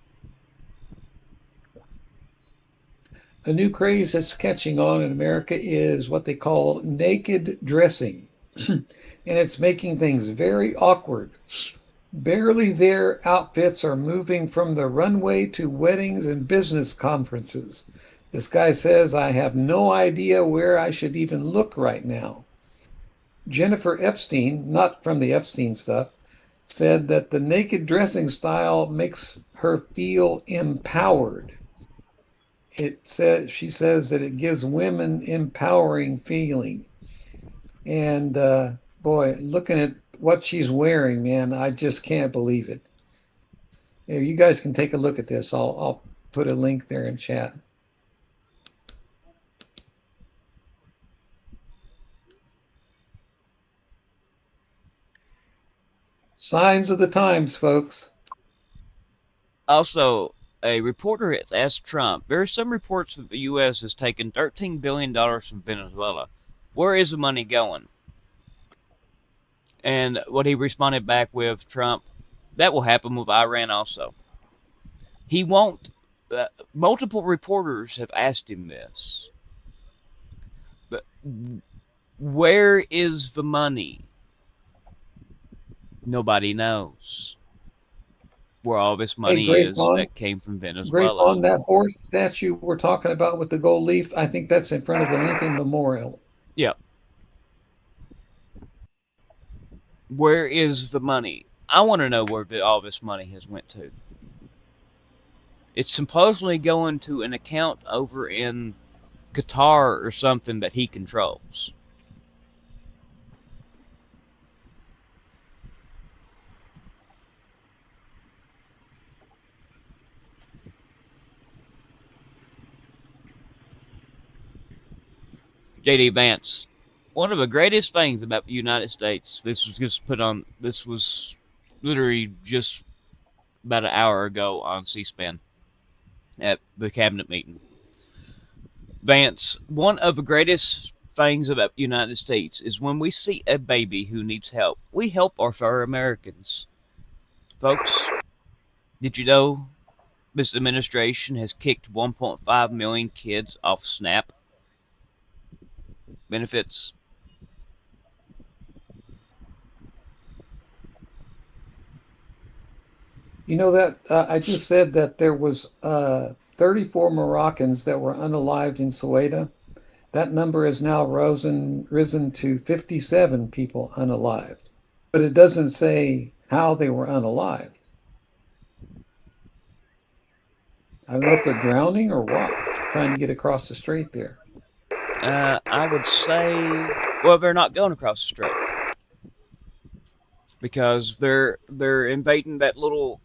A new craze that's catching on in America is what they call naked dressing. And it's making things very awkward. Barely their outfits are moving from the runway to weddings and business conferences. This guy says, I have no idea where I should even look right now. Jennifer Epstein, not from the Epstein stuff, said that the naked dressing style makes her feel empowered. She says that it gives women empowering feeling. And boy, looking at what she's wearing, man, I just can't believe it. Here, you guys can take a look at this. I'll put a link there in chat. Signs of the times, folks. Also, a reporter has asked Trump, there are some reports that the U.S. has taken $13 billion from Venezuela. Where is the money going? And what he responded back with, Trump, that will happen with Iran also. He won't. Multiple reporters have asked him this. But where is the money? Nobody knows where all this money is that came from Venezuela. On that horse statue we're talking about with the gold leaf, I think that's in front of the Lincoln Memorial. Yep. Where is the money? I want to know where all this money has went to. It's supposedly going to an account over in Qatar or something that he controls. JD Vance, one of the greatest things about the United States, this was literally just about an hour ago on C-SPAN at the cabinet meeting. Vance, one of the greatest things about the United States is when we see a baby who needs help, we help our fellow Americans. Folks, did you know this administration has kicked 1.5 million kids off SNAP benefits? You know that I just said that there was 34 Moroccans that were unalived in Soweto. That number has now risen to 57 people unalived, but it doesn't say how they were unalived. I don't know if they're drowning or what, trying to get across the strait there. I would say, well, they're not going across the strait because they're invading that little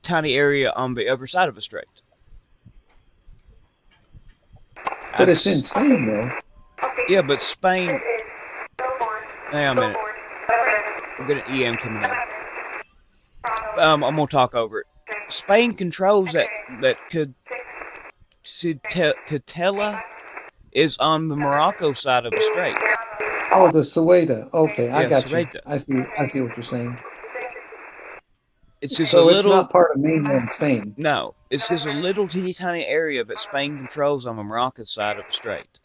tiny area on the other side of the strait. But it's in Spain, though. Yeah, but Spain. Hang on a minute. We're getting an EM coming in. I'm gonna talk over it. Spain controls that Ceuta is on the Morocco side of the strait. Oh, the Soweto. Okay, I Yeah, got Soweto. you. I see what you're saying. It's just So a it's little. not part of mainland Spain. No, it's just a little teeny tiny area that Spain controls on the Morocco side of the strait.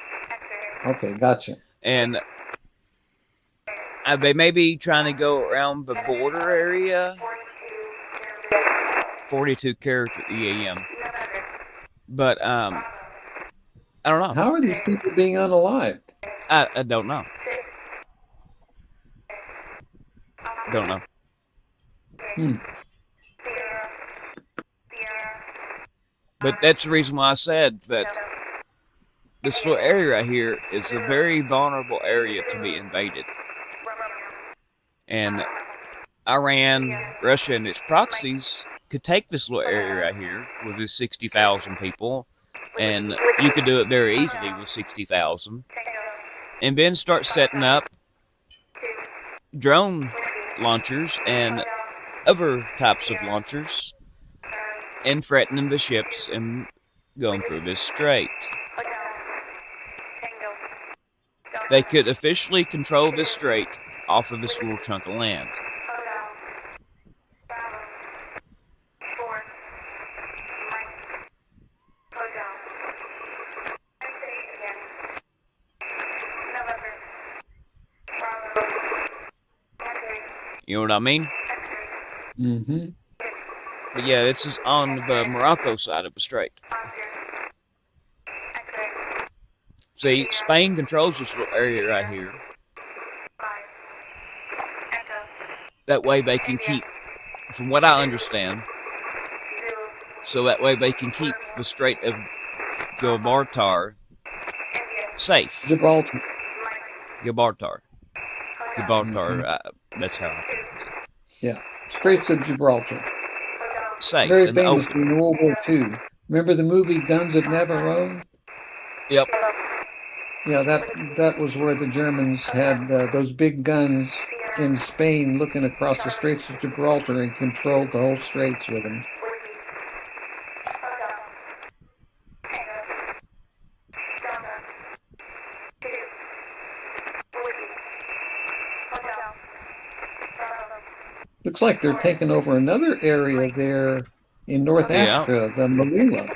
Okay, gotcha. And they may be trying to go around the border area. 42 character EAM. But I don't know. How are these people being unalived? I don't know. Don't know. But that's the reason why I said that this little area right here is a very vulnerable area to be invaded. And Iran, Russia, and its proxies could take this little area right here with its 60,000 people, and you could do it very easily with 60,000, and then start setting up drone launchers and other types of launchers and threatening the ships and going through this strait. They could officially control this strait off of this little chunk of land. You know what I mean? Mm-hmm. But yeah, this is on the Morocco side of the strait. See, Spain controls this little area right here. That way they can keep, from what I understand, so that way they can keep the Strait of Gibraltar safe. Gibraltar. Gibraltar. Mm-hmm. That's how I pronounce it. Yeah, Straits of Gibraltar. Safe. Very and famous open. in World War II. Remember the movie Guns of Navarone? Yep. Yeah, that was where the Germans had those big guns in Spain looking across the Straits of Gibraltar and controlled the whole straits with them. Looks like they're taking over another area there in North Africa, the Malula.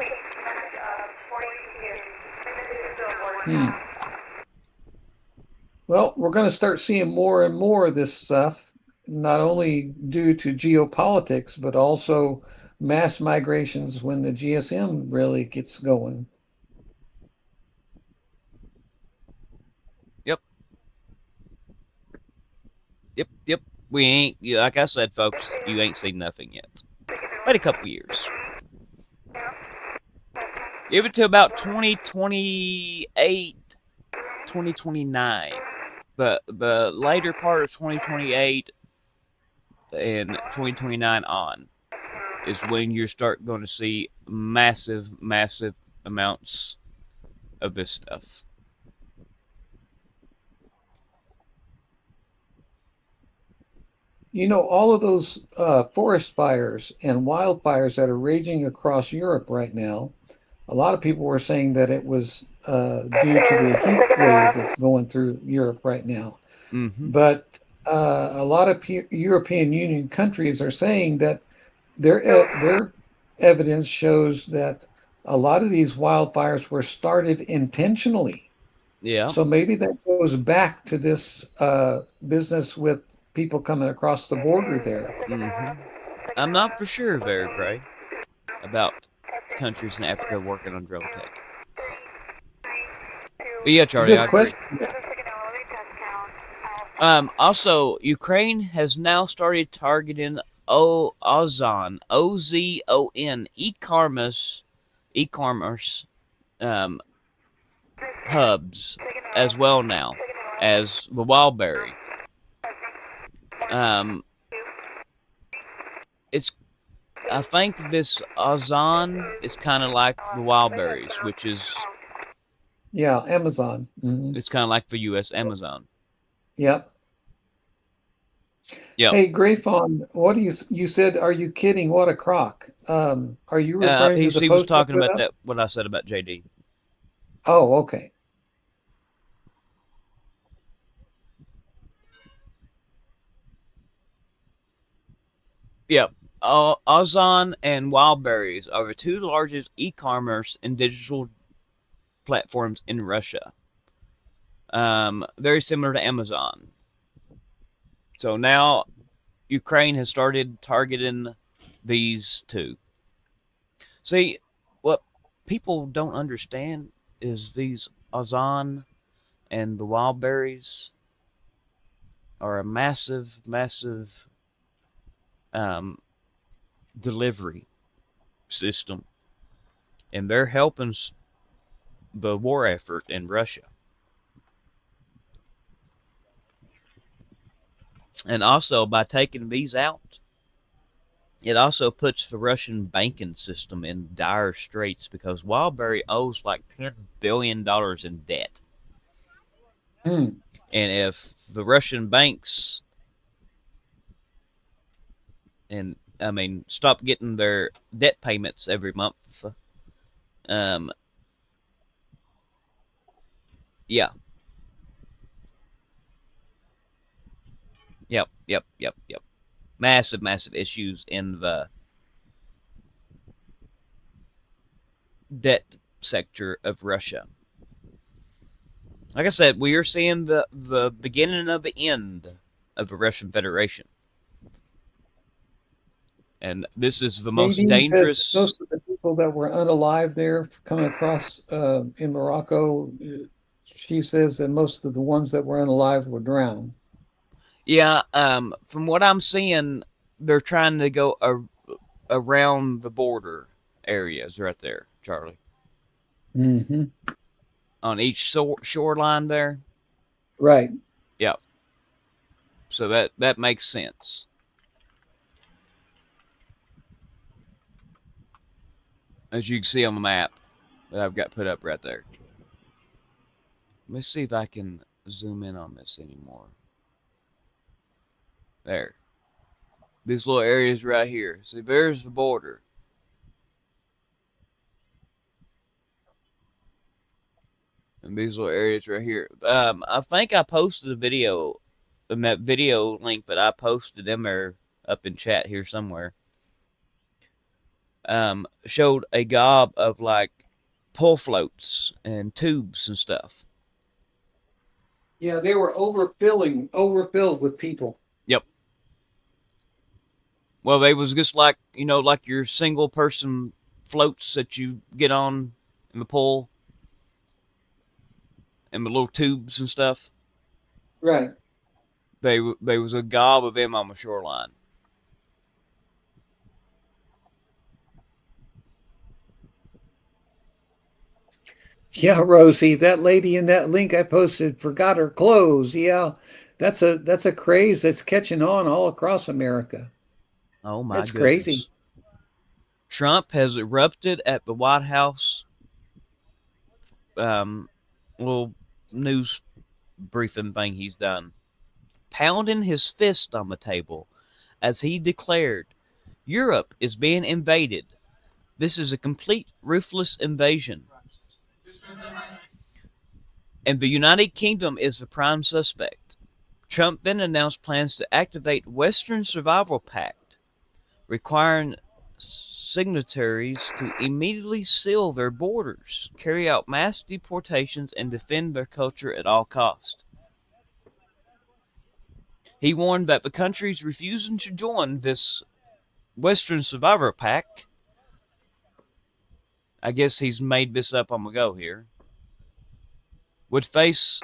Well, we're going to start seeing more and more of this stuff, not only due to geopolitics, but also mass migrations when the GSM really gets going. Yep. We ain't, like I said, folks, you ain't seen nothing yet. Wait a couple years. Give it to about 2028, 2029. But the later part of 2028 and 2029 on is when you start going to see massive, massive amounts of this stuff. You know, all of those forest fires and wildfires that are raging across Europe right now, a lot of people were saying that it was due to the heat wave that's going through Europe right now. Mm-hmm. But a lot of European Union countries are saying that their evidence shows that a lot of these wildfires were started intentionally. Yeah. So maybe that goes back to this business with people coming across the border there. Mm-hmm. I'm not for sure, Very Gray, about countries in Africa working on drone tech. But yeah, Charlie, I Good agree. question. Also, Ukraine has now started targeting Ozon, OZON, e-commerce hubs as well now as the Wildberry. It's I think this Ozon is kind of like the Wildberries, which is Yeah, Amazon. it's kind of like the U.S. Amazon. Yep. Yep. Hey, Grayfon, what do you said? Are you kidding? What a crock! Are you referring to the He was post I talking put about up? that what I said about JD. Oh, okay. Yep. Ozon and Wildberries are the two largest e-commerce and digital platforms in Russia. Very similar to Amazon. So now Ukraine has started targeting these two. See, what people don't understand is these Ozon and the Wildberries are a massive, massive um, delivery system, and they're helping the war effort in Russia. And also, by taking these out, it also puts the Russian banking system in dire straits because Wildberry owes like $10 billion in debt. Hmm. And if the Russian banks stop getting their debt payments every month, um, yeah, yep. Massive, massive issues in the debt sector of Russia. Like I said, we are seeing the beginning of the end of the Russian Federation. And this is the most Nadine says dangerous. most of the people that were unalive there coming across in Morocco, she says that most of the ones that were unalive were drowned. Yeah, from what I'm seeing, they're trying to go around the border areas right there, Charlie. Mm-hmm. On each shoreline there. Right. Yep. So that makes sense. As you can see on the map that I've got put up right there. Let's see if I can zoom in on this anymore. There. These little areas right here. See, there's the border. And these little areas right here. I think I posted a video, and that video link that I posted them are up in chat here somewhere. Showed a gob of like pull floats and tubes and stuff. Yeah, they were overfilled with people. Yep. Well, they was just like like your single person floats that you get on in the pool and the little tubes and stuff. Right. They was a gob of them on the shoreline. Yeah, Rosie, that lady in that link I posted forgot her clothes. Yeah, that's a craze that's catching on all across America. Oh my That's crazy. goodness. Trump has erupted at the White House um, little news briefing thing he's done, pounding his fist on the table as he declared, Europe is being invaded. This is a complete ruthless invasion. And the United Kingdom is the prime suspect. Trump then announced plans to activate Western Survival Pact, requiring signatories to immediately seal their borders, carry out mass deportations, and defend their culture at all costs. He warned that the countries refusing to join this Western Survivor Pact, I guess he's made this up on the go here, would face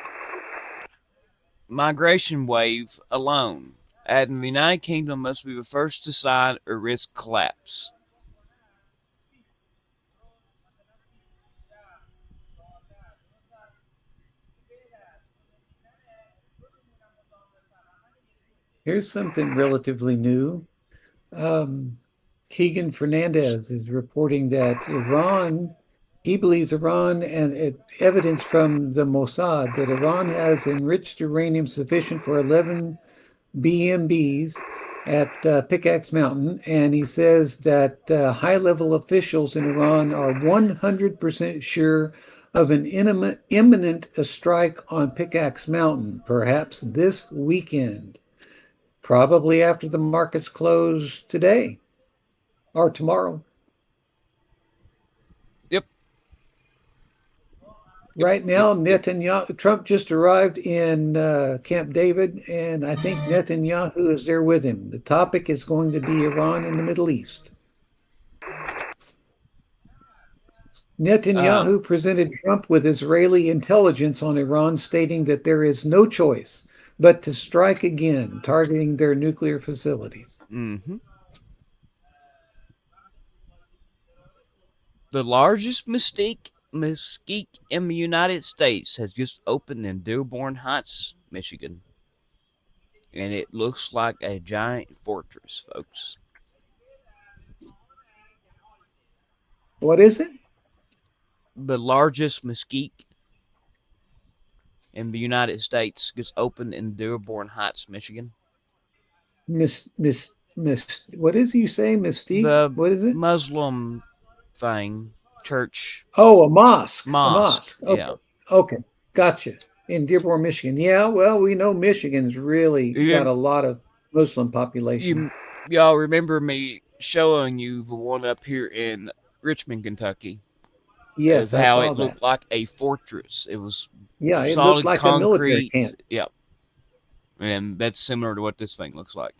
migration wave alone, adding the United Kingdom must be the first to sign or risk collapse. Here's something relatively new. Um, Keegan Fernandez is reporting that he believes Iran, and evidence from the Mossad that Iran has enriched uranium sufficient for 11 BMBs at Pickaxe Mountain. And he says that high-level officials in Iran are 100% sure of an imminent strike on Pickaxe Mountain, perhaps this weekend, probably after the markets close today or tomorrow. Yep. Right now, Netanyahu, Trump just arrived in Camp David, and I think Netanyahu is there with him. The topic is going to be Iran and the Middle East. Netanyahu presented Trump with Israeli intelligence on Iran, stating that there is no choice but to strike again, targeting their nuclear facilities. Mm-hmm. The largest mesquite in the United States has just opened in Dearborn Heights, Michigan. And it looks like a giant fortress, folks. What is it? The largest mesquite in the United States just opened in Dearborn Heights, Michigan. What is you say? Mystique? The What is it? Muslim thing, church, Oh, a mosque. A mosque. mosque. Yeah. Okay. Okay. Gotcha. In Dearborn, Michigan. Yeah, well, we know Michigan's really got a lot of Muslim population. Y'all remember me showing you the one up here in Richmond, Kentucky? Yes, I How saw it that. looked like a fortress. It was Yeah, it looked solid like a military concrete. camp. Yep. And that's similar to what this thing looks like.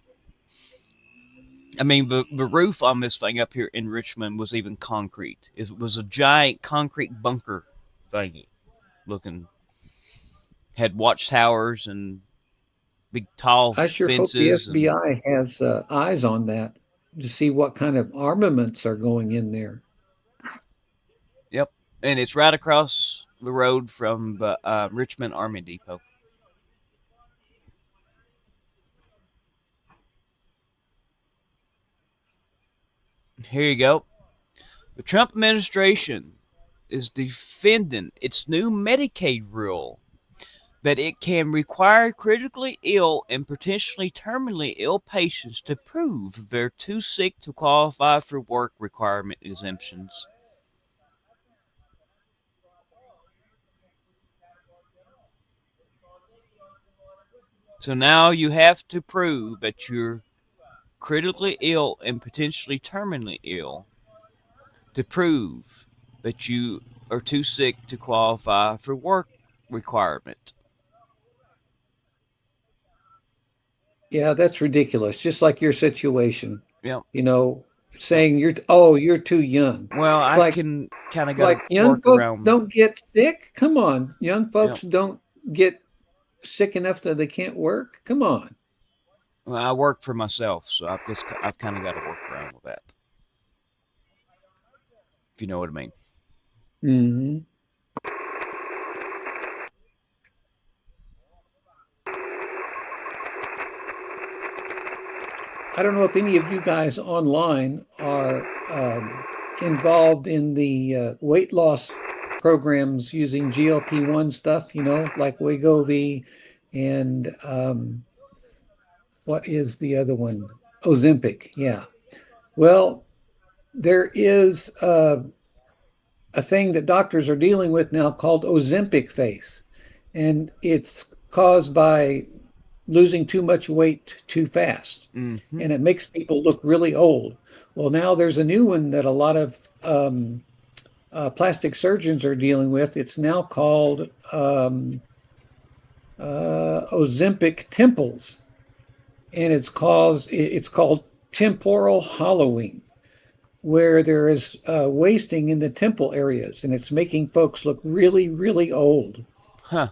I mean, the roof on this thing up here in Richmond was even concrete. It was a giant concrete bunker thingy looking. Had watchtowers and big tall I sure hope the fences and FBI has eyes on that to see what kind of armaments are going in there. yep. And it's right across the road from the Richmond Army Depot. Here you go. The Trump administration is defending its new Medicaid rule that it can require critically ill and potentially terminally ill patients to prove they're too sick to qualify for work requirement exemptions. So now you have to prove that you're critically ill and potentially terminally ill to prove that you are too sick to qualify for work requirement. Yeah, that's ridiculous. Just like your situation. Yep. You know, saying you're too young. Well, It's I like can kind of got to young work folks around. don't get sick. Come on, young Yep. folks don't get sick enough that they can't work. Come on. Well, I work for myself, so I've kind of got to work around with that. If you know what I mean. Hmm. I don't know if any of you guys online are involved in the weight loss programs using GLP-1 stuff, like Wegovy and what is the other one? Ozempic. Yeah. Well, there is a thing that doctors are dealing with now called Ozempic face, and it's caused by losing too much weight too fast, Mm-hmm. and it makes people look really old. Well, now there's a new one that a lot of plastic surgeons are dealing with. It's now called Ozempic temples, and it's called temporal hollowing, where there is wasting in the temple areas, and it's making folks look really, really old. Huh.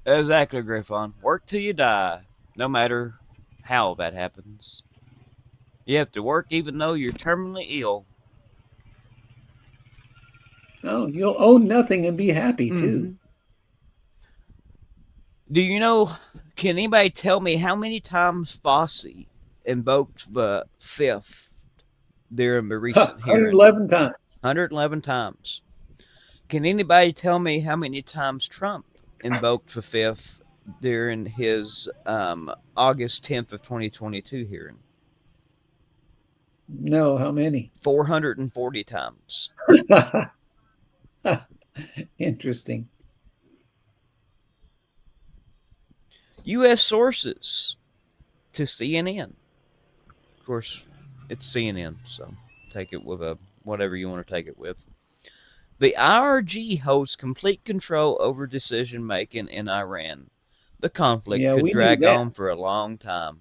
Exactly, Griffon. Work till you die, no matter how that happens. You have to work even though you're terminally ill. Oh, you'll own nothing and be happy too. Mm-hmm. Do you know, can anybody tell me how many times Fosse invoked the fifth during the recent hearing? 111 times. 111 times. Can anybody tell me how many times Trump invoked the fifth during his August 10th of 2022 hearing? No, how many? 440 times. Interesting. U.S. sources to CNN. Of course, it's CNN, so take it with whatever you want to take it with. The IRG holds complete control over decision making in Iran. The conflict could drag on for a long time.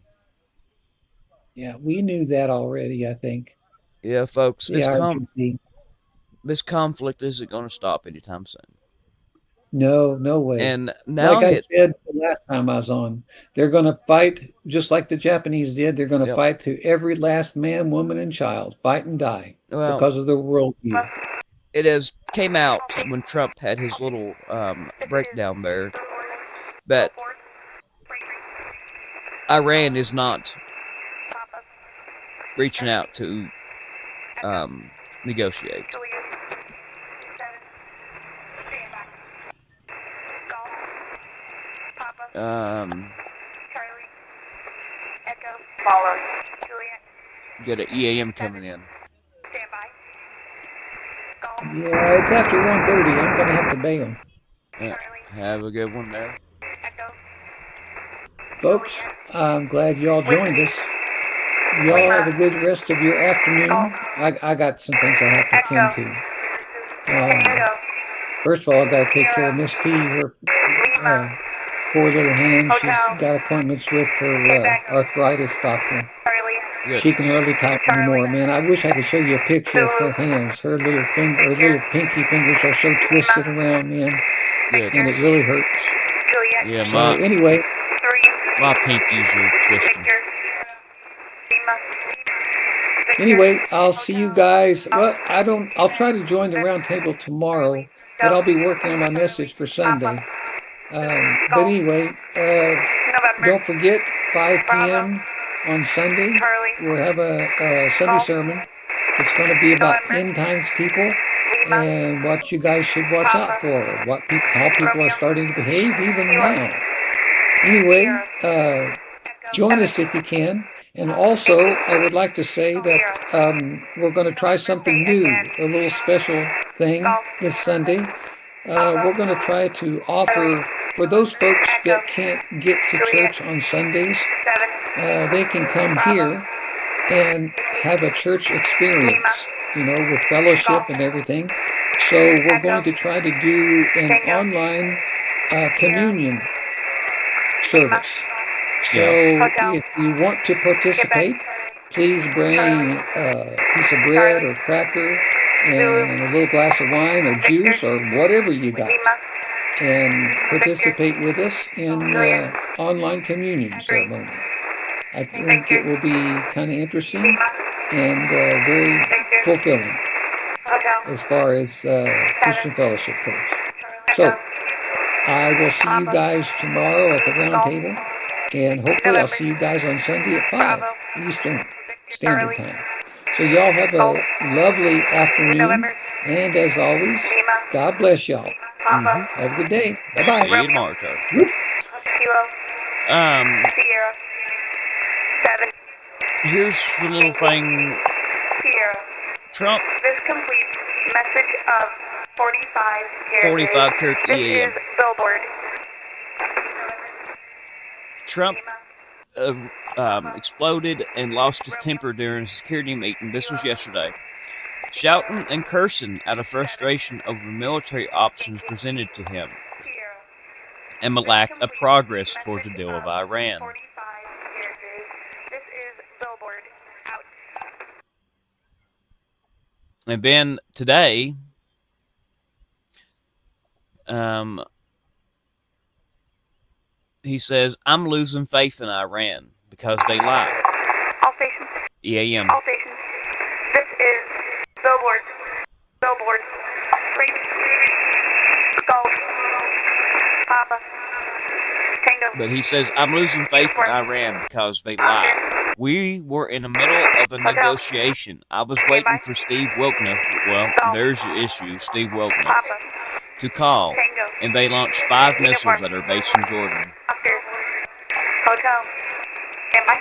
Yeah, we knew that already, I think. Yeah, folks, this conflict isn't going to stop anytime soon. No way. And now, like I said the last time I was on, they're going to fight just like the Japanese did. They're going to fight to every last man, woman, and child, fight and die because of their worldview. It came out when Trump had his little breakdown there that Iran is not reaching out to negotiate. Got an EAM coming in. Yeah, it's after 1:30. I'm going to have to bail. Yeah, have a good one there. Folks, I'm glad y'all joined us. Y'all have a good rest of your afternoon. I got some things I have to tend to. First of all, I got to take care of Miss P. Her poor little hand. She's got appointments with her arthritis doctor. Good. She can hardly type anymore, man. I wish I could show you a picture of her hands. Her little pinky fingers are so twisted around, man. Good. And it really hurts. Yeah, so anyway, my pinkies are twisted. Anyway, I'll see you guys. Well, I'll try to join the round table tomorrow, but I'll be working on my message for Sunday. But anyway, don't forget 5 p.m. on Sunday. We'll have a Sunday sermon. It's going to be about end times people and what you guys should watch out for, how people are starting to behave even now. Anyway, join us if you can. And also, I would like to say that we're going to try something new, a little special thing this Sunday. We're going to try to offer, for those folks that can't get to church on Sundays, they can come here and have a church experience, with fellowship and everything. So we're going to try to do an online communion service. So if you want to participate, please bring a piece of bread or cracker and a little glass of wine or juice or whatever you got, and participate with us in online communion ceremony. I think it will be kind of interesting and very fulfilling as far as Christian fellowship goes. So I will see you guys tomorrow at the round table. And hopefully I'll see you guys on Sunday at 5 Eastern Standard Time. So y'all have a lovely afternoon. And as always, God bless y'all. Mhm. Have a good day. Bye-bye. See you tomorrow, Charlie. Whoop. Here's the little thing. Trump. This completes message of 45 characters. 45 character This EAM. is Billboard. Trump exploded and lost his temper during a security meeting. This was yesterday. Shouting and cursing out of frustration over military options presented to him and the lack of progress towards the deal with Iran. 45 characters. This is Billboard. Out. And then today, he says, I'm losing faith in Iran because they lie. All stations. EAM. All stations. This is Billboard. Billboard. Break. Golf. Papa. Tango. But he says, I'm losing faith in Iran because they lie. We were in the middle of a negotiation. I was waiting for Steve Wilkniff, well, there's your issue, Steve Wilkniff, Papa. to call, Tango. and they launched 5 missiles at our base in Jordan. Oscar. Hotel. Standby.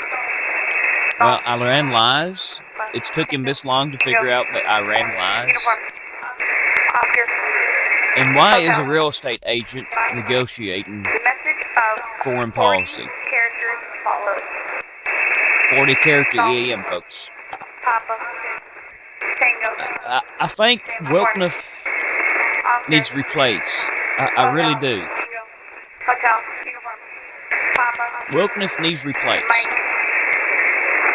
Well, Iran lies. It's took him this long to figure out that Iran lies. Uniform. Oscar. And why is a real estate agent negotiating The message of foreign 40 policy? characters follows. 40 character EAM, folks. Papa. Tango. I think Wilkniff Oscar. needs replaced. I really do. Tango. Hotel. Uniform. Papa. Wilkniff needs replaced. Mike.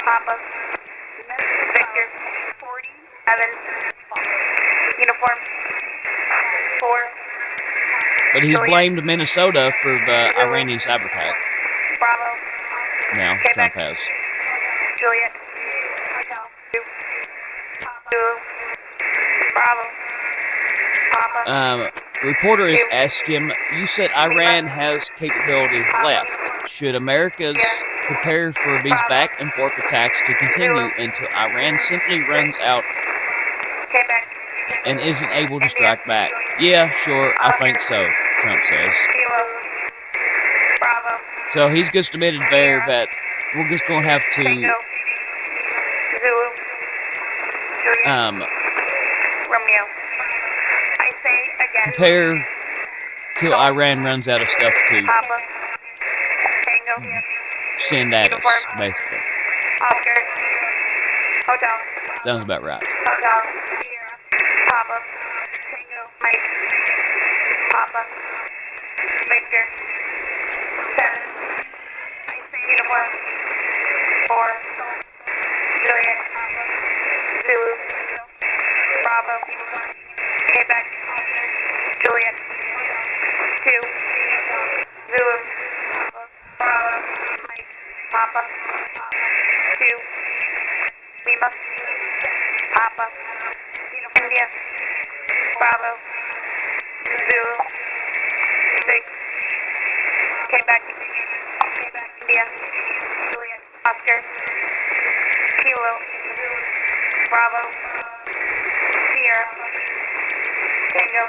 Papa. Victor. 47. Uniform. 4. But he's blamed Minnesota for the Iranian cyber attack. Bravo. Now, Quebec. Trump has. Juliet. Hotel. 2. 2. Bravo. Papa. Reporter has asked him, you said Iran has capability left. Should America's prepare for these back and forth attacks to continue until Iran simply runs out Quebec. and isn't able to strike back? Yeah, sure, I think so, Trump says. Kilo. Bravo. So he's just admitted there that we're just going to have Tango. to Zulu. Juliet. Romeo. I say again. Prepare till Iran runs out of stuff to Papa. Tango. send at us, basically. Oscar. Hotel. Sounds about right. Hotel. Papa. Tango. Mike. Papa. Victor. 7. I say uniform. 4. Juliet. Zulu. Bravo. Quebec. Juliet. 2. Zulu. Bravo. Mike. Papa. 2. Lima. Papa. India. Bravo. Zulu. 6. Quebec. India. Juliet. Oscar. Kilo. Bravo. Sierra. Tango.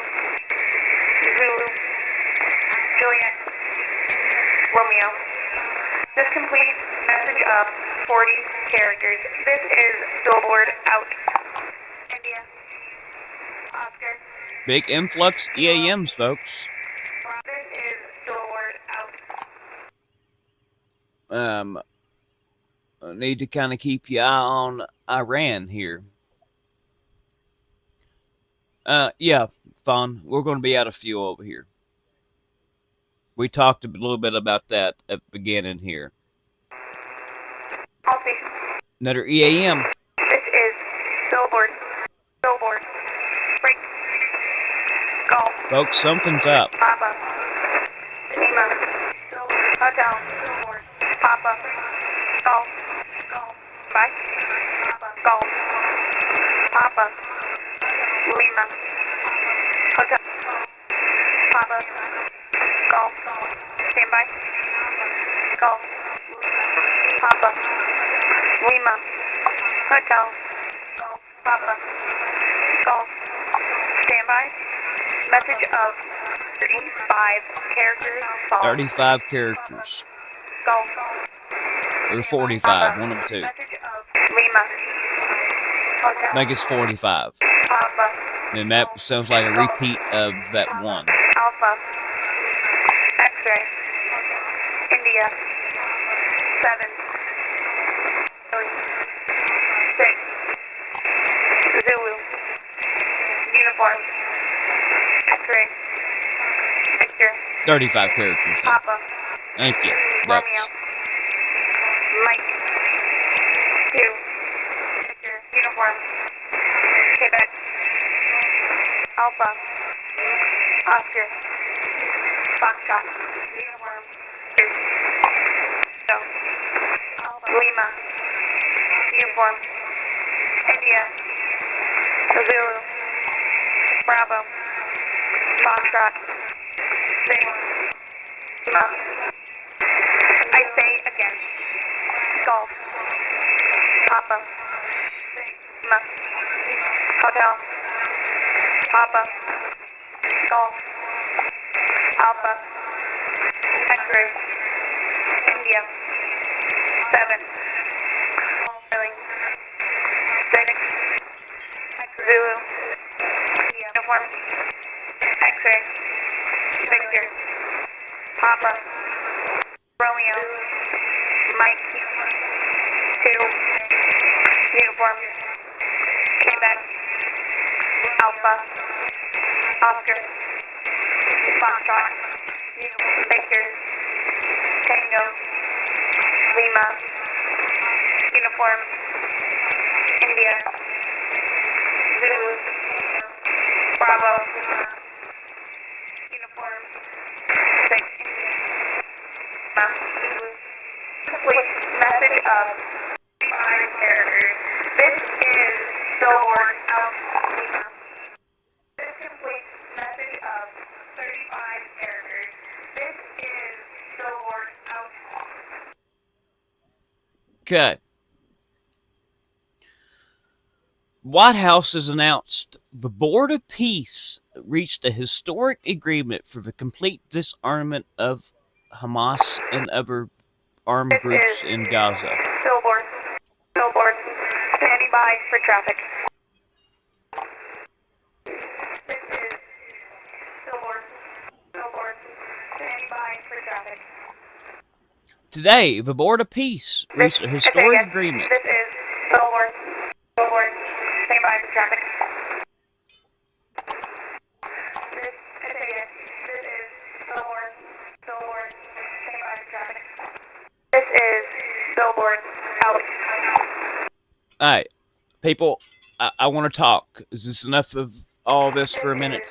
Zulu. Juliet. Romeo. This completes message of 40 characters. This is Billboard out. India. Oscar. Big influx EAMs, folks. This is Billboard out. I need to kind of keep your eye on Iran here. Yeah, Fawn, we're going to be out of fuel over here. We talked a little bit about that at the beginning here. All stations. Another EAM. This is Billboard. Billboard. Break. Golf. Folks, something's up. Papa. Lima. Hotel. Billboard. Papa. Golf. Golf. Bye. Papa. Golf. Papa. Lima. Hotel. Papa. Golf. Standby. Golf. Lima. Hotel. Papa. Golf. Standby. Message of 35 characters. Followed. 35 characters. Golf. Or 45, one of the two. Message of Lima. Hotel. I think it's 45. Papa. And that sounds like a repeat of that one. Alpha. X-ray. India. 7. 6. Zulu. Uniform. X-ray. Victor. 35 characters. Then. Papa. Thank you. Romeo. That's Mike. 2. Victor. Uniform. Quebec. Alpha. Oscar. Foxtrot. Uniform. No. Lima. Uniform. India. Zulu. Bravo. Foxtrot. Six. Lima. I say again. Golf. Papa. Lima. Hotel. Papa. Golf. Alpha. X-ray. India. 7. Billing. 6. Zulu. Uniform. X-ray. Victor. Papa. Romeo. Mike. 2. Uniform. Quebec. Alpha. Oscar. Foxtrot. Victor. Tango. Lima. Uniform. India. Zulu. Bravo. Uniform. 6. Complete message of 5 characters. This is the word out. This completes message of 35 characters. This is the word out. okay. White House has announced the Board of Peace reached a historic agreement for the complete disarmament of Hamas and other armed groups in Gaza. Billboard. Billboard. Standing by for traffic. This is Billboard. Billboard. Standing by for traffic. Today, the Board of Peace reached a historic agreement. This is Billboard. Billboard. Standing by for traffic. This is Billboard. Billboard. Standing by for traffic. This is Billboard. Out. Alright, people, I want to talk. Is this enough of all this for a minute?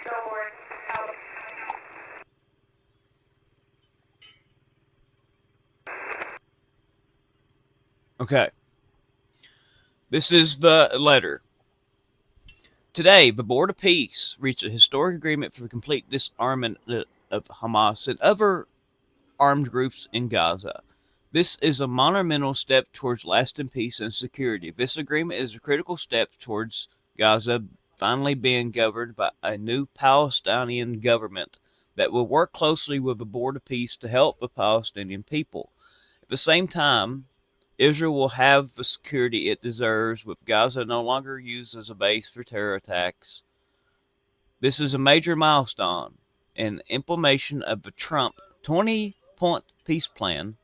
Billboard. Out. Okay. This is the letter. Today, the Board of Peace reached a historic agreement for the complete disarmament of Hamas and other armed groups in Gaza. This is a monumental step towards lasting peace and security. This agreement is a critical step towards Gaza finally being governed by a new Palestinian government that will work closely with the Board of Peace to help the Palestinian people. At the same time, Israel will have the security it deserves, with Gaza no longer used as a base for terror attacks. This is a major milestone in implementation of the Trump 20-point peace plan.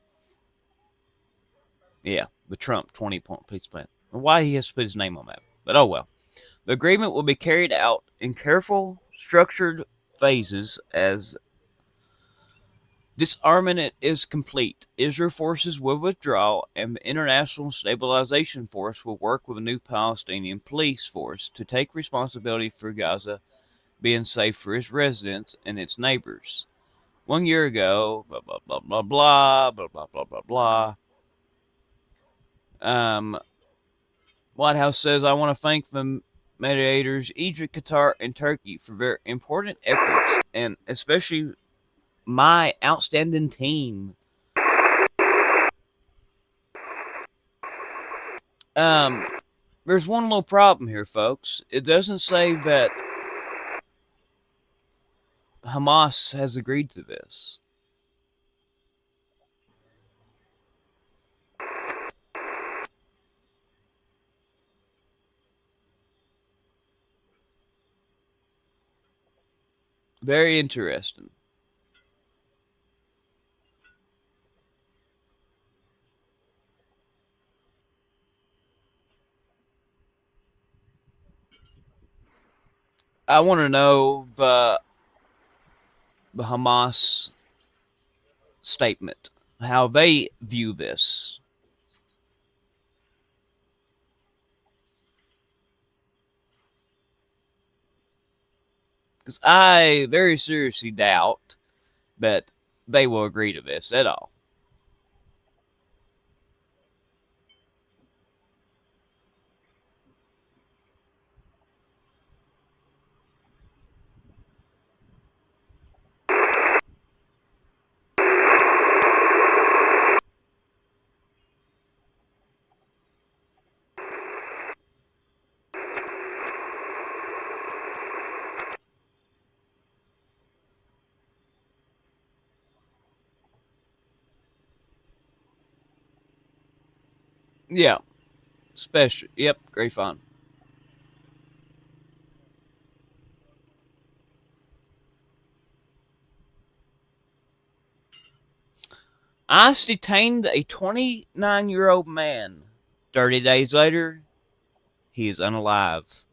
Yeah, the Trump 20-point peace plan. Why he has to put his name on that. But oh well. The agreement will be carried out in careful, structured phases as disarmament is complete. Israel forces will withdraw, and the International Stabilization Force will work with a new Palestinian police force to take responsibility for Gaza being safe for its residents and its neighbors. 1 year ago, blah, blah, blah, blah, blah, blah, blah, blah, blah, blah. White House says, I want to thank the mediators, Egypt, Qatar, and Turkey for their important efforts, and especially my outstanding team. Um, there's one little problem here, folks. It doesn't say that Hamas has agreed to this. Very interesting. I want to know the Hamas statement, how they view this. Because I very seriously doubt that they will agree to this at all. Yeah, special. Yep, great fun. ICE detained a 29-year-old man. 30 days later, he is unalive.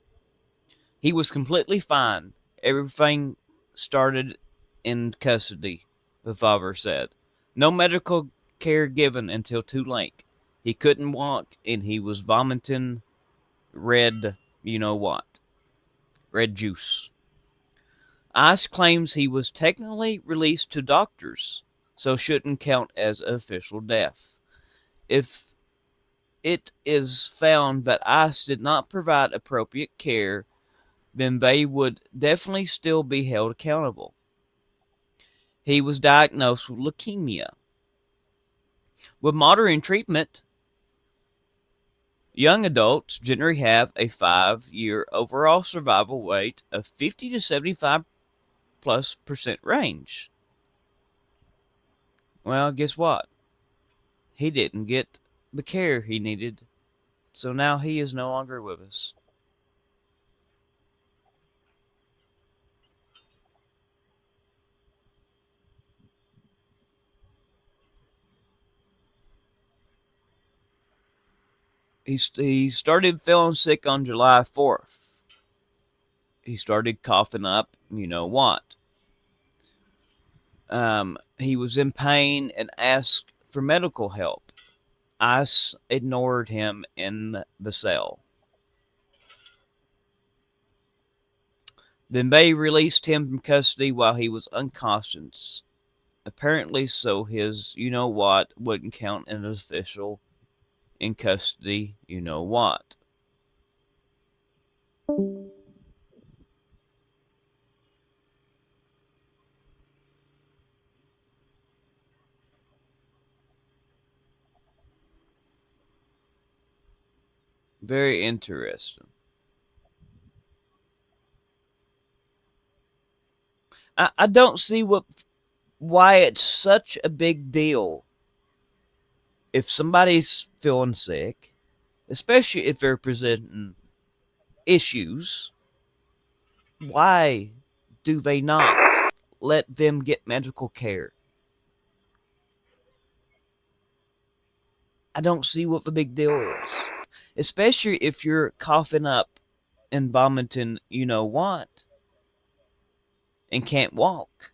He was completely fine. Everything started in custody, the father said. No medical care given until too late. He couldn't walk and he was vomiting red, you know what, red juice. ICE claims he was technically released to doctors, so shouldn't count as official death. If it is found that ICE did not provide appropriate care, then they would definitely still be held accountable. He was diagnosed with leukemia. With modern treatment, young adults generally have a 5-year overall survival rate of 50 to 75+% range. Well, guess what? He didn't get the care he needed, so now he is no longer with us. He started feeling sick on July 4th. He started coughing up, you know what. He was in pain and asked for medical help. ICE ignored him in the cell. Then they released him from custody while he was unconscious. Apparently, so his you know what wouldn't count as official in custody, you know what. Very interesting. I don't see why it's such a big deal if somebody's feeling sick, especially if they're presenting issues. Why do they not let them get medical care? I don't see what the big deal is. Especially if you're coughing up and vomiting, you know what, and can't walk.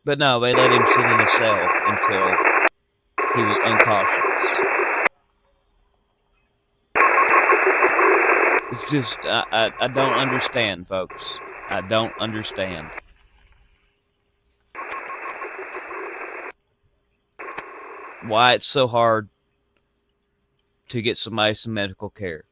But no, they let him sit in a cell until he was unconscious. It's just, I don't understand, folks. I don't understand. Why it's so hard to get somebody some medical care.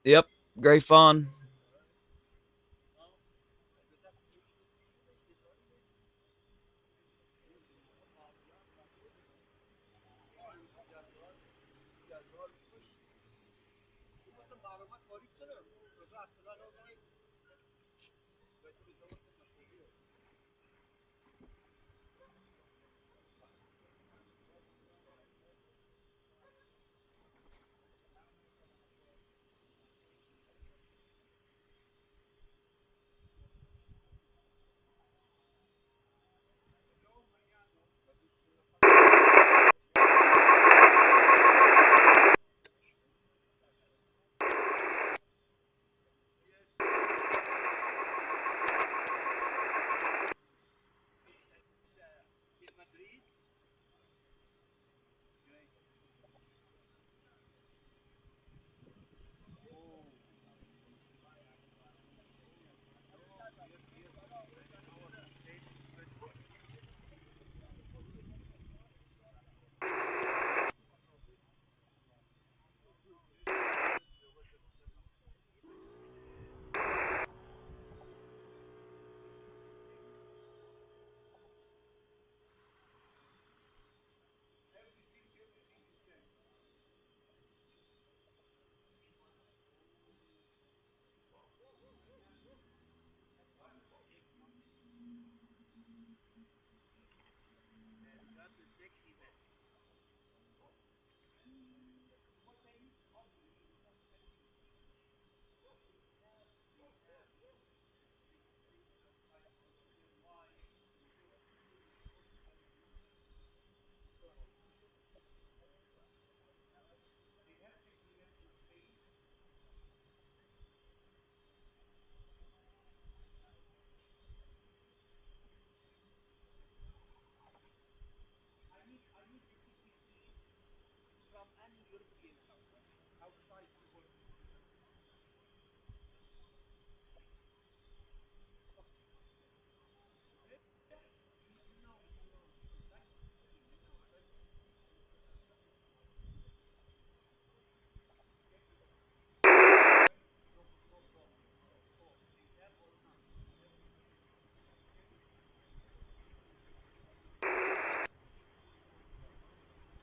Yep, Gray Fawn.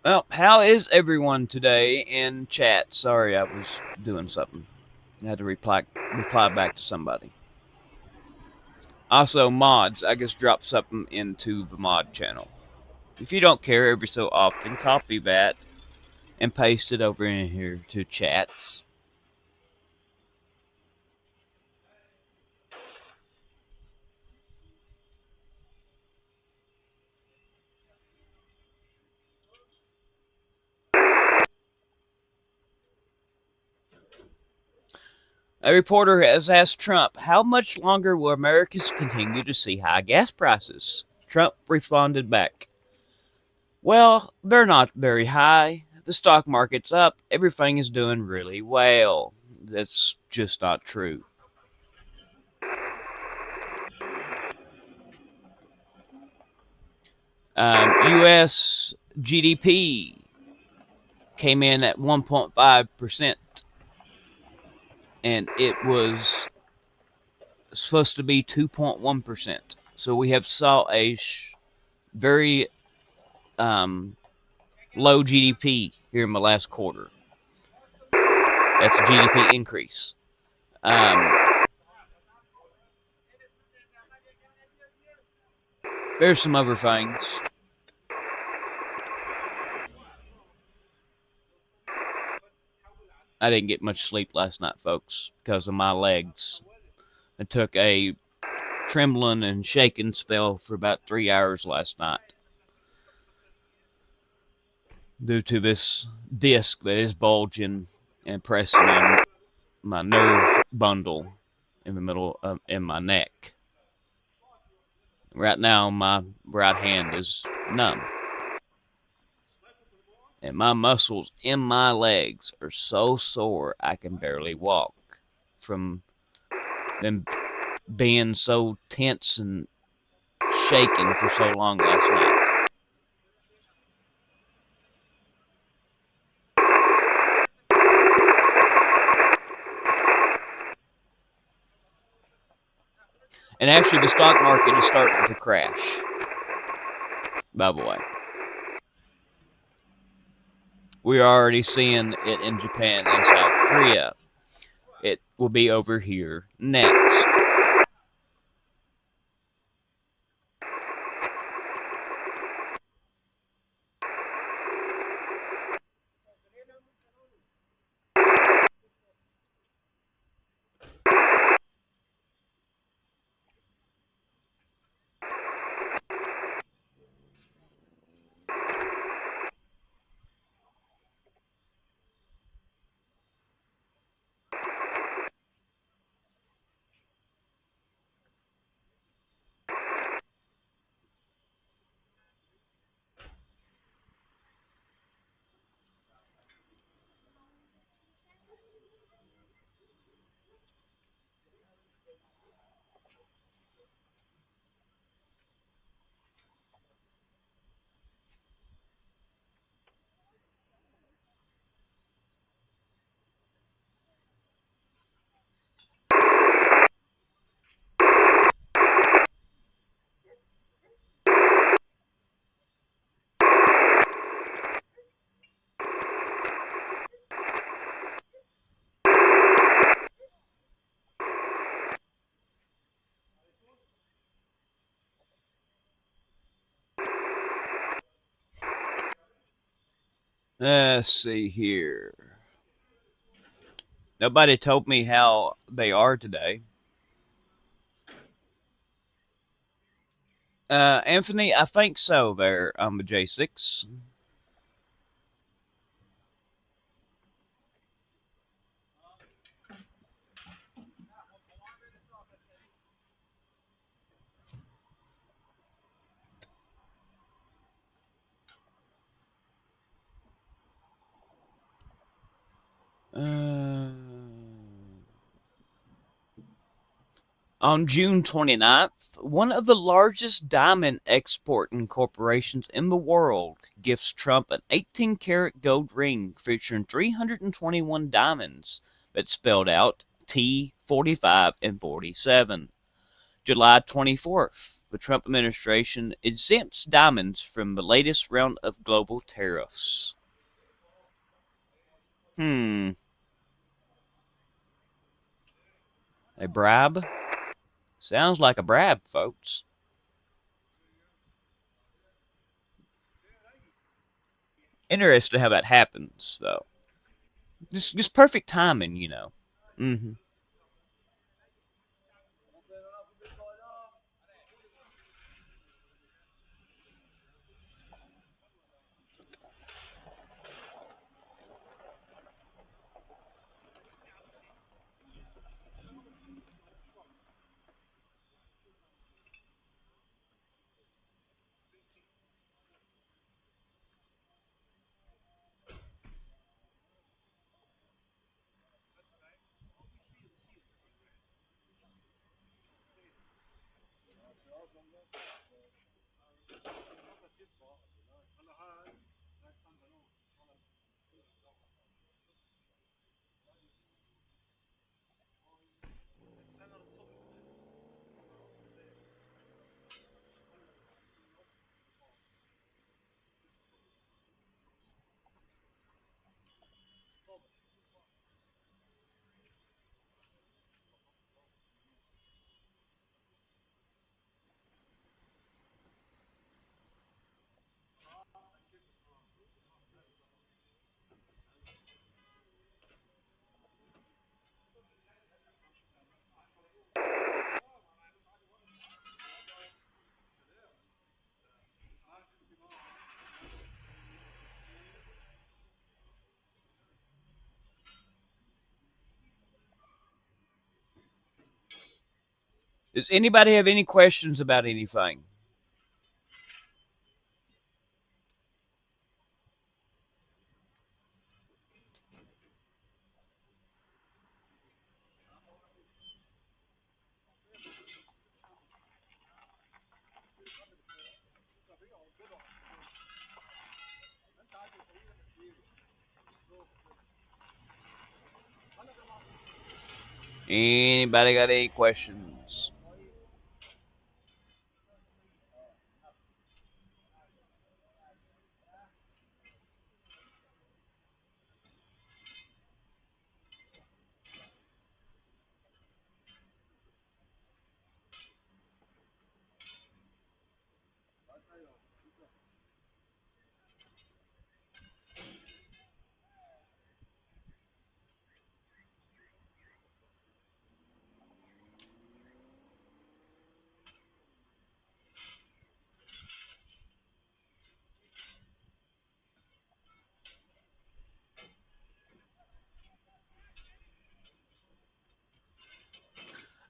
Well, how is everyone today in chat? Sorry, I was doing something. I had to reply back to somebody. Also, mods, I just dropped something into the mod channel. If you don't care, every so often, copy that and paste it over in here to chats. A reporter has asked Trump, how much longer will Americans continue to see high gas prices? Trump responded back, well, they're not very high. The stock market's up. Everything is doing really well. That's just not true. U.S. GDP came in at 1.5%, and it was supposed to be 2.1%. So we have saw a very low GDP here in the last quarter. That's a GDP increase. There's some other things. I didn't get much sleep last night, folks, because of my legs. I took a trembling and shaking spell for about 3 hours last night due to this disc that is bulging and pressing on my nerve bundle in the middle of in my neck. Right now, my right hand is numb. And my muscles in my legs are so sore I can barely walk from them being so tense and shaking for so long last night. And actually, the stock market is starting to crash, by the way. We're already seeing it in Japan and South Korea. It will be over here next. Let's see here. Nobody told me how they are today. Anthony, I think so there. I'm a J6. On June 29th, one of the largest diamond exporting corporations in the world gifts Trump an 18-karat gold ring featuring 321 diamonds that spelled out T45 and 47. July 24th, the Trump administration exempts diamonds from the latest round of global tariffs. A bribe? Sounds like a bribe, folks. Interesting how that happens, though. Just perfect timing, you know. Mm-hmm. Does anybody have any questions about anything? Anybody got any questions?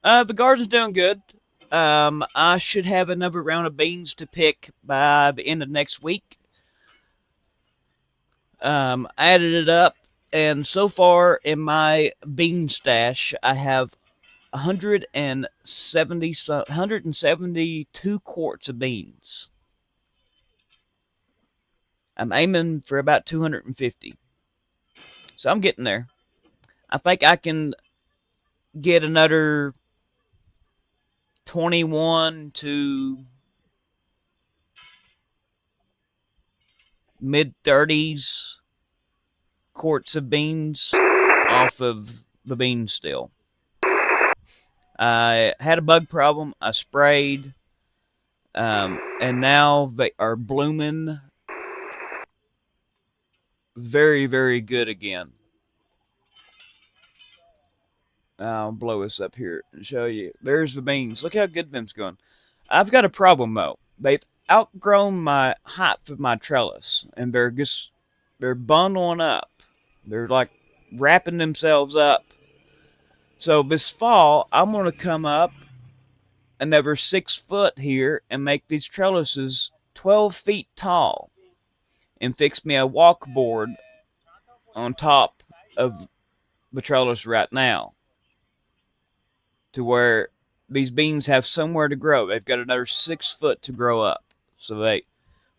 The garden's doing good. I should have another round of beans to pick by the end of next week. Added it up, and so far in my bean stash, I have 172 quarts of beans. I'm aiming for about 250. So I'm getting there. I think I can get another 21 to mid 30s quarts of beans off of the beans still. I had a bug problem. I sprayed, and now they are blooming very, very good again. I'll blow this up here and show you. There's the beans. Look how good them's going. I've got a problem though. They've outgrown my height of my trellis, and they're bundling up. They're like wrapping themselves up. So this fall, I'm gonna come up another 6 foot here and make these trellises 12 feet tall, and fix me a walkboard on top of the trellis right now, to where these beans have somewhere to grow. They've got another 6 foot to grow up, so they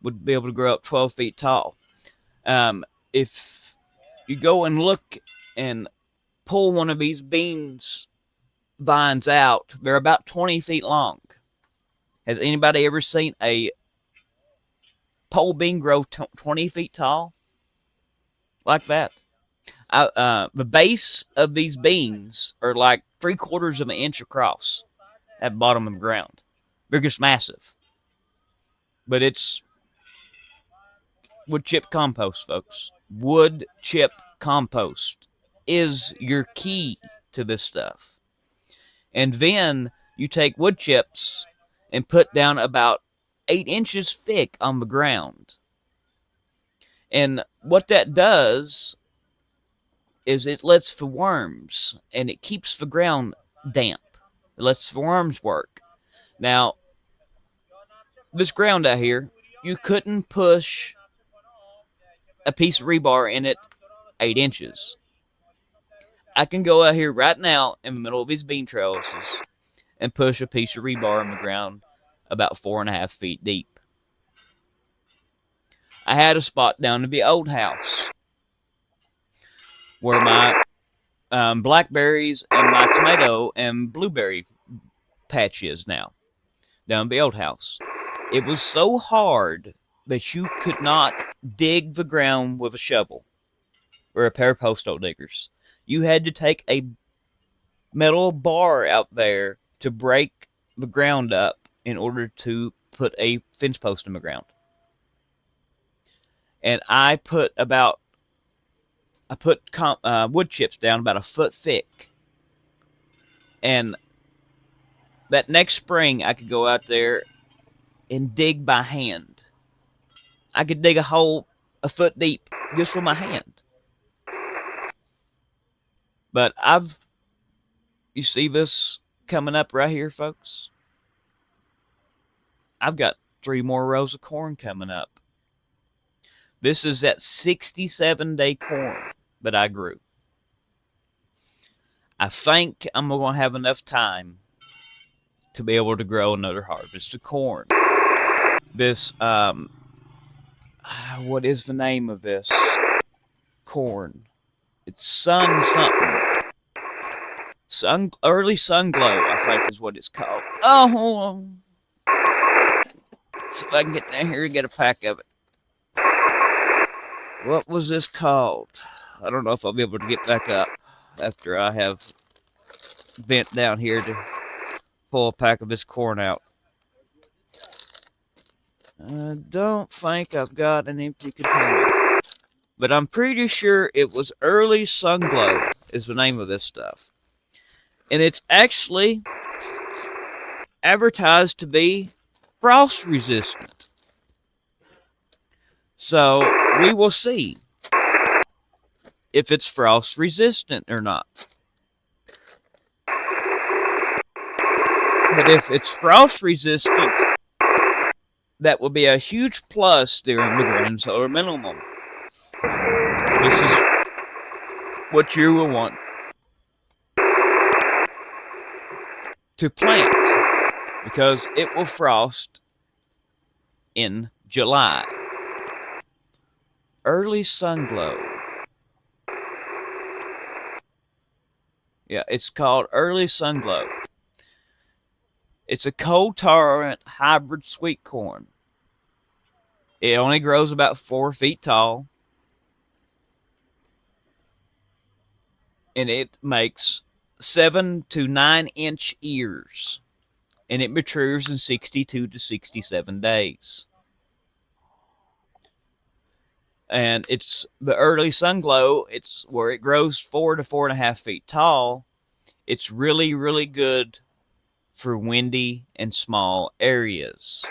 would be able to grow up 12 feet tall. If you go and look and pull one of these beans vines out, they're about 20 feet long. Has anybody ever seen a pole bean grow 20 feet tall like that? The base of these beans are like 3/4 of an inch across at the bottom of the ground. They're just massive. But it's wood chip compost, folks. Wood chip compost is your key to this stuff. And then you take wood chips and put down about 8 inches thick on the ground. And what that does is it lets the worms, and it keeps the ground damp. It lets the worms work. Now, this ground out here, you couldn't push a piece of rebar in it 8 inches. I can go out here right now in the middle of these bean trellises and push a piece of rebar in the ground about 4.5 feet deep. I had a spot down in the old house where my blackberries and my tomato and blueberry patch is now, down in the old house. It was so hard that you could not dig the ground with a shovel or a pair of post hole diggers. You had to take a metal bar out there to break the ground up in order to put a fence post in the ground. And I put wood chips down about a foot thick. And that next spring, I could go out there and dig by hand. I could dig a hole a foot deep just with my hand. But you see this coming up right here, folks? I've got 3 more rows of corn coming up. This is that 67-day corn that I grew. I think I'm going to have enough time to be able to grow another harvest of corn. This, what is the name of this corn? It's sun something. Early sun glow, I think is what it's called. Oh, hold on. See if I can get down here and get a pack of it. What was this called? I don't know if I'll be able to get back up after I have bent down here to pull a pack of this corn out. I don't think I've got an empty container. But I'm pretty sure it was Early Sun Glow is the name of this stuff. And it's actually advertised to be frost resistant. So we will see if it's frost resistant or not. But if it's frost resistant, that will be a huge plus during the ground solar minimum. This is what you will want to plant, because it will frost in July. Early sun glow. Yeah, it's called early sun glow. It's a cold tolerant hybrid sweet corn. It only grows about 4 feet tall, and it makes 7 to 9 inch ears, and it matures in 62 to 67 days. And it's the early sun glow. It's where it grows 4 to 4.5 feet tall. It's really, really good for windy and small areas.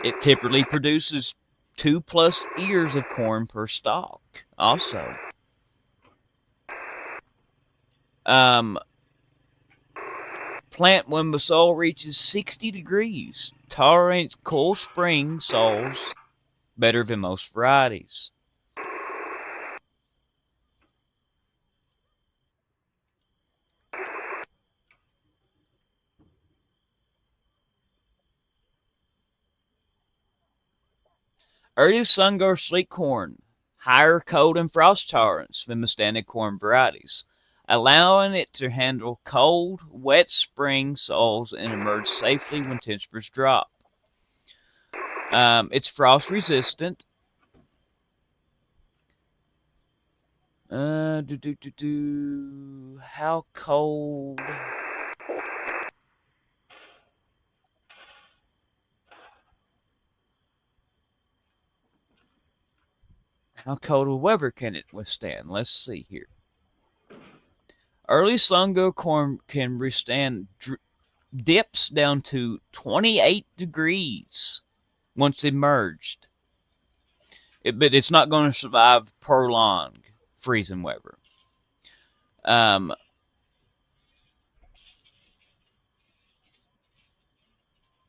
It typically produces 2+ ears of corn per stalk. Also, plant when the soil reaches 60 degrees. Tolerate cool spring soils better than most varieties. Early sun-grown sweet corn, higher cold and frost tolerance than the standard corn varieties, allowing it to handle cold, wet spring soils and emerge safely when temperatures drop. It's frost resistant. How cold? How cold of weather can it withstand? Let's see here. Early sun-grown corn can withstand dips down to 28 degrees once emerged. But it's not going to survive prolonged freezing weather.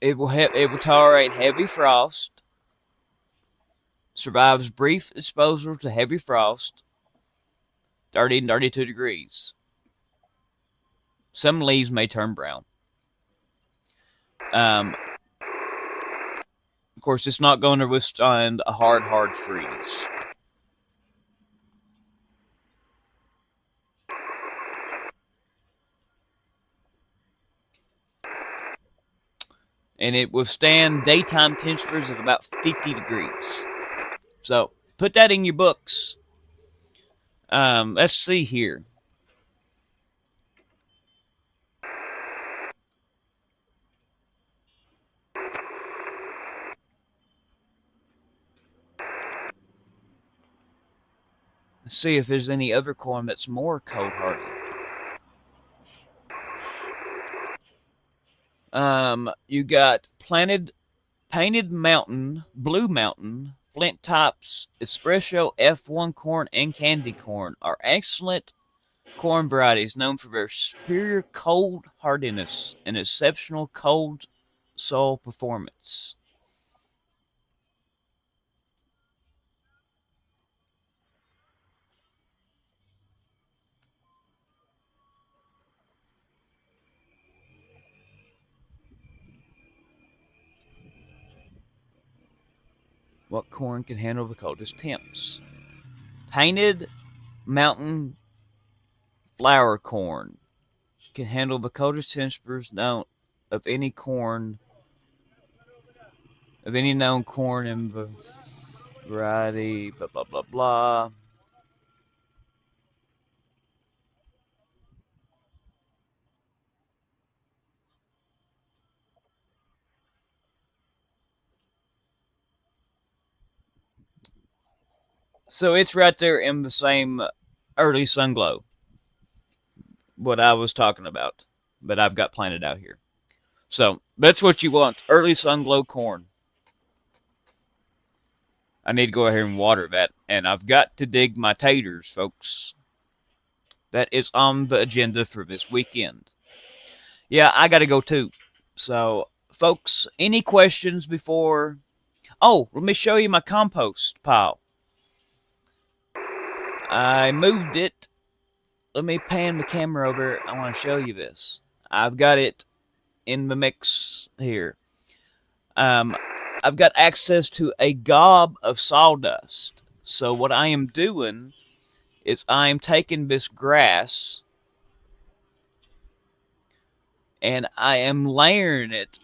It will tolerate heavy frost. Survives brief exposure to heavy frost, 30 and 32 degrees. Some leaves may turn brown. Of course, it's not going to withstand a hard freeze. And it withstand daytime temperatures of about 50 degrees. So put that in your books. Let's see here. Let's see if there's any other corn that's more cold hardy. You got Painted Mountain, Blue Mountain, Flint Tops, Espresso F1 corn, and Candy corn are excellent corn varieties known for their superior cold hardiness and exceptional cold soil performance. What corn can handle the coldest temps? Painted Mountain Flour corn can handle the coldest temperatures known of any known corn in the variety. Blah blah blah blah. So it's right there in the same early sun glow, what I was talking about, but I've got planted out here. So that's what you want, early sun glow corn. I need to go ahead and water that, and I've got to dig my taters, folks. That is on the agenda for this weekend. Yeah, I got to go too. So, folks, any questions before? Oh, let me show you my compost pile. I moved it. Let me pan the camera over. I want to show you this. I've got it in the mix here. I've got access to a gob of sawdust. So what I am doing is I am taking this grass and I am layering it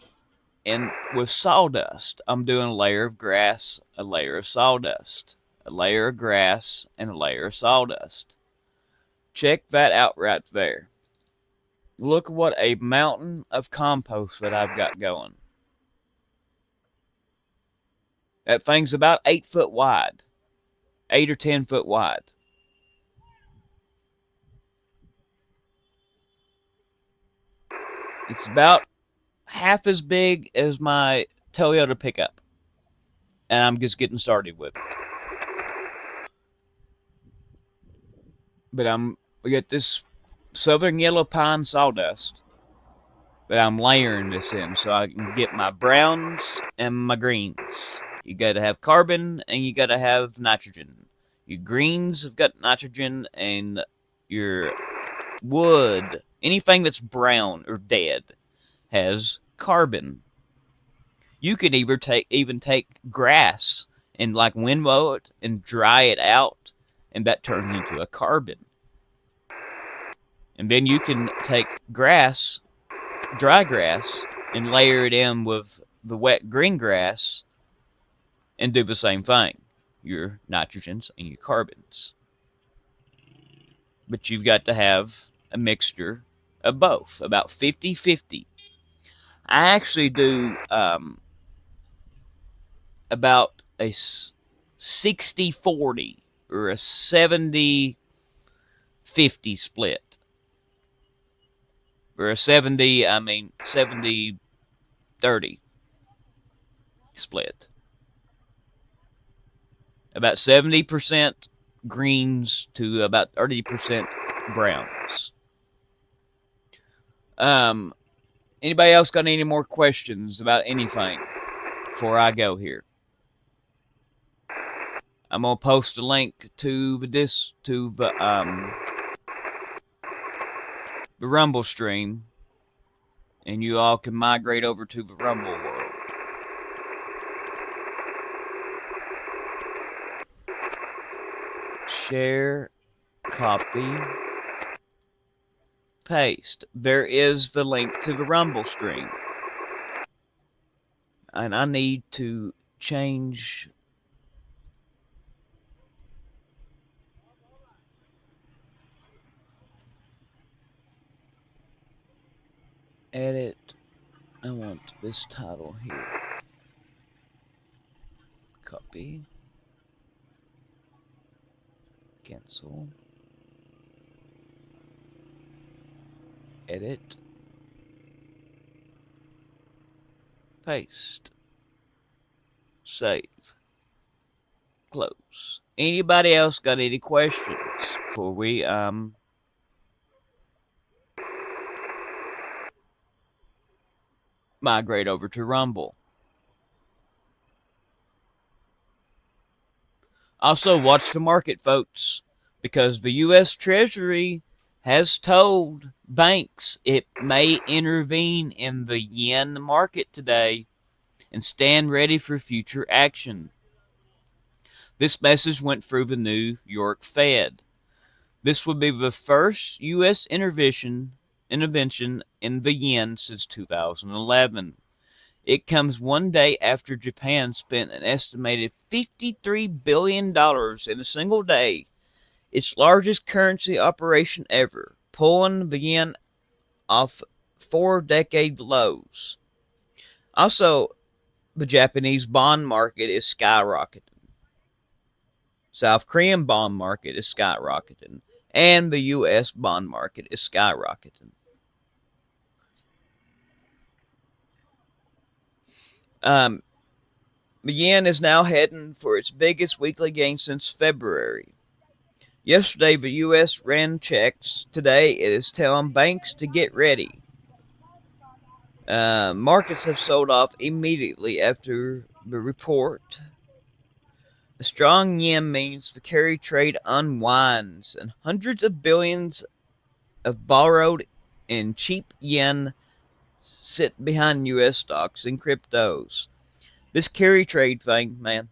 in with sawdust. I'm doing a layer of grass, a layer of sawdust, a layer of grass, and a layer of sawdust. Check that out right there. Look what a mountain of compost that I've got going. That thing's about 8 foot wide, 8 or 10 foot wide. It's about half as big as my Toyota pickup, and I'm just getting started with it. But we got this southern yellow pine sawdust that I'm layering this in so I can get my browns and my greens. You got to have carbon and you got to have nitrogen. Your greens have got nitrogen, and your wood, anything that's brown or dead, has carbon. You could even take grass and like windmow it and dry it out, and that turns into a carbon. And then you can take grass, dry grass, and layer it in with the wet green grass and do the same thing. Your nitrogens and your carbons. But you've got to have a mixture of both, about 50-50. I actually do about a 60-40 or a 70-50 split. Or a 70-30 split. About 70% greens to about 30% browns. Anybody else got any more questions about anything before I go here? I'm gonna post a link to the Rumble stream, and you all can migrate over to the Rumble world. Share, copy, paste. There is the link to the Rumble stream. And I need to change edit. I want this title here. Copy. Cancel. Edit. Paste. Save. Close. Anybody else got any questions before we migrate over to Rumble? Also, watch the market, folks, because the U.S. Treasury has told banks it may intervene in the yen market today and stand ready for future action. This message went through the New York Fed. This would be the first U.S. intervention in the yen since 2011. It comes one day after Japan spent an estimated $53 billion in a single day, its largest currency operation ever, pulling the yen off 4-decade lows. Also, the Japanese bond market is skyrocketing. South Korean bond market is skyrocketing. And the U.S. bond market is skyrocketing. The yen is now heading for its biggest weekly gain since February. Yesterday, the U.S. ran checks. Today, it is telling banks to get ready. Markets have sold off immediately after the report. A strong yen means the carry trade unwinds, and hundreds of billions of borrowed and cheap yen sit behind U.S. stocks and cryptos. This carry trade thing, man,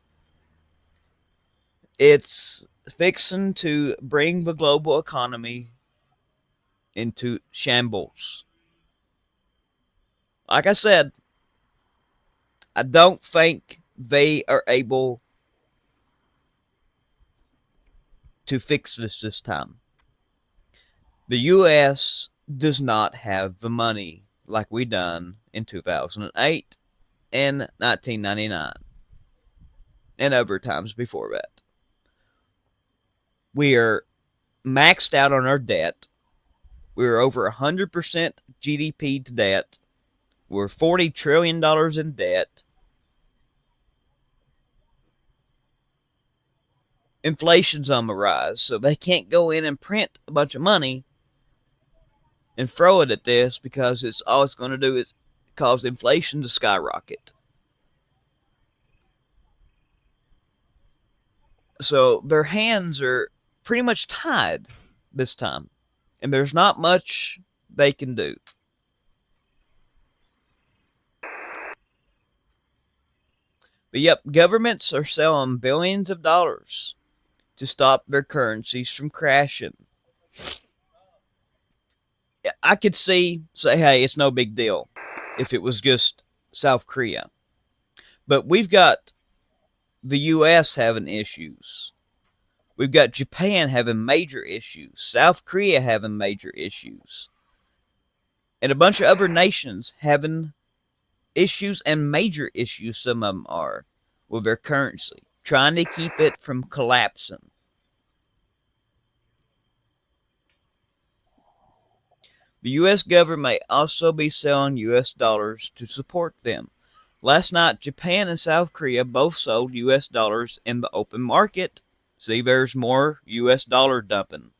it's fixing to bring the global economy into shambles. Like I said, I don't think they are able to fix this time. The U.S. does not have the money like we done in 2008 and 1999 and other times before that. We are maxed out on our debt. We're over 100% GDP to debt. We're $40 trillion in debt. Inflation's on the rise, so they can't go in and print a bunch of money and throw it at this because all it's going to do is cause inflation to skyrocket. So their hands are pretty much tied this time, and there's not much they can do. But yep, governments are selling billions of dollars to stop their currencies from crashing. I could say, hey, it's no big deal if it was just South Korea. But we've got the U.S. having issues. We've got Japan having major issues. South Korea having major issues. And a bunch of other nations having issues and major issues, some of them are, with their currency. Trying to keep it from collapsing. The U.S. government may also be selling U.S. dollars to support them. Last night, Japan and South Korea both sold U.S. dollars in the open market. See, there's more U.S. dollar dumping.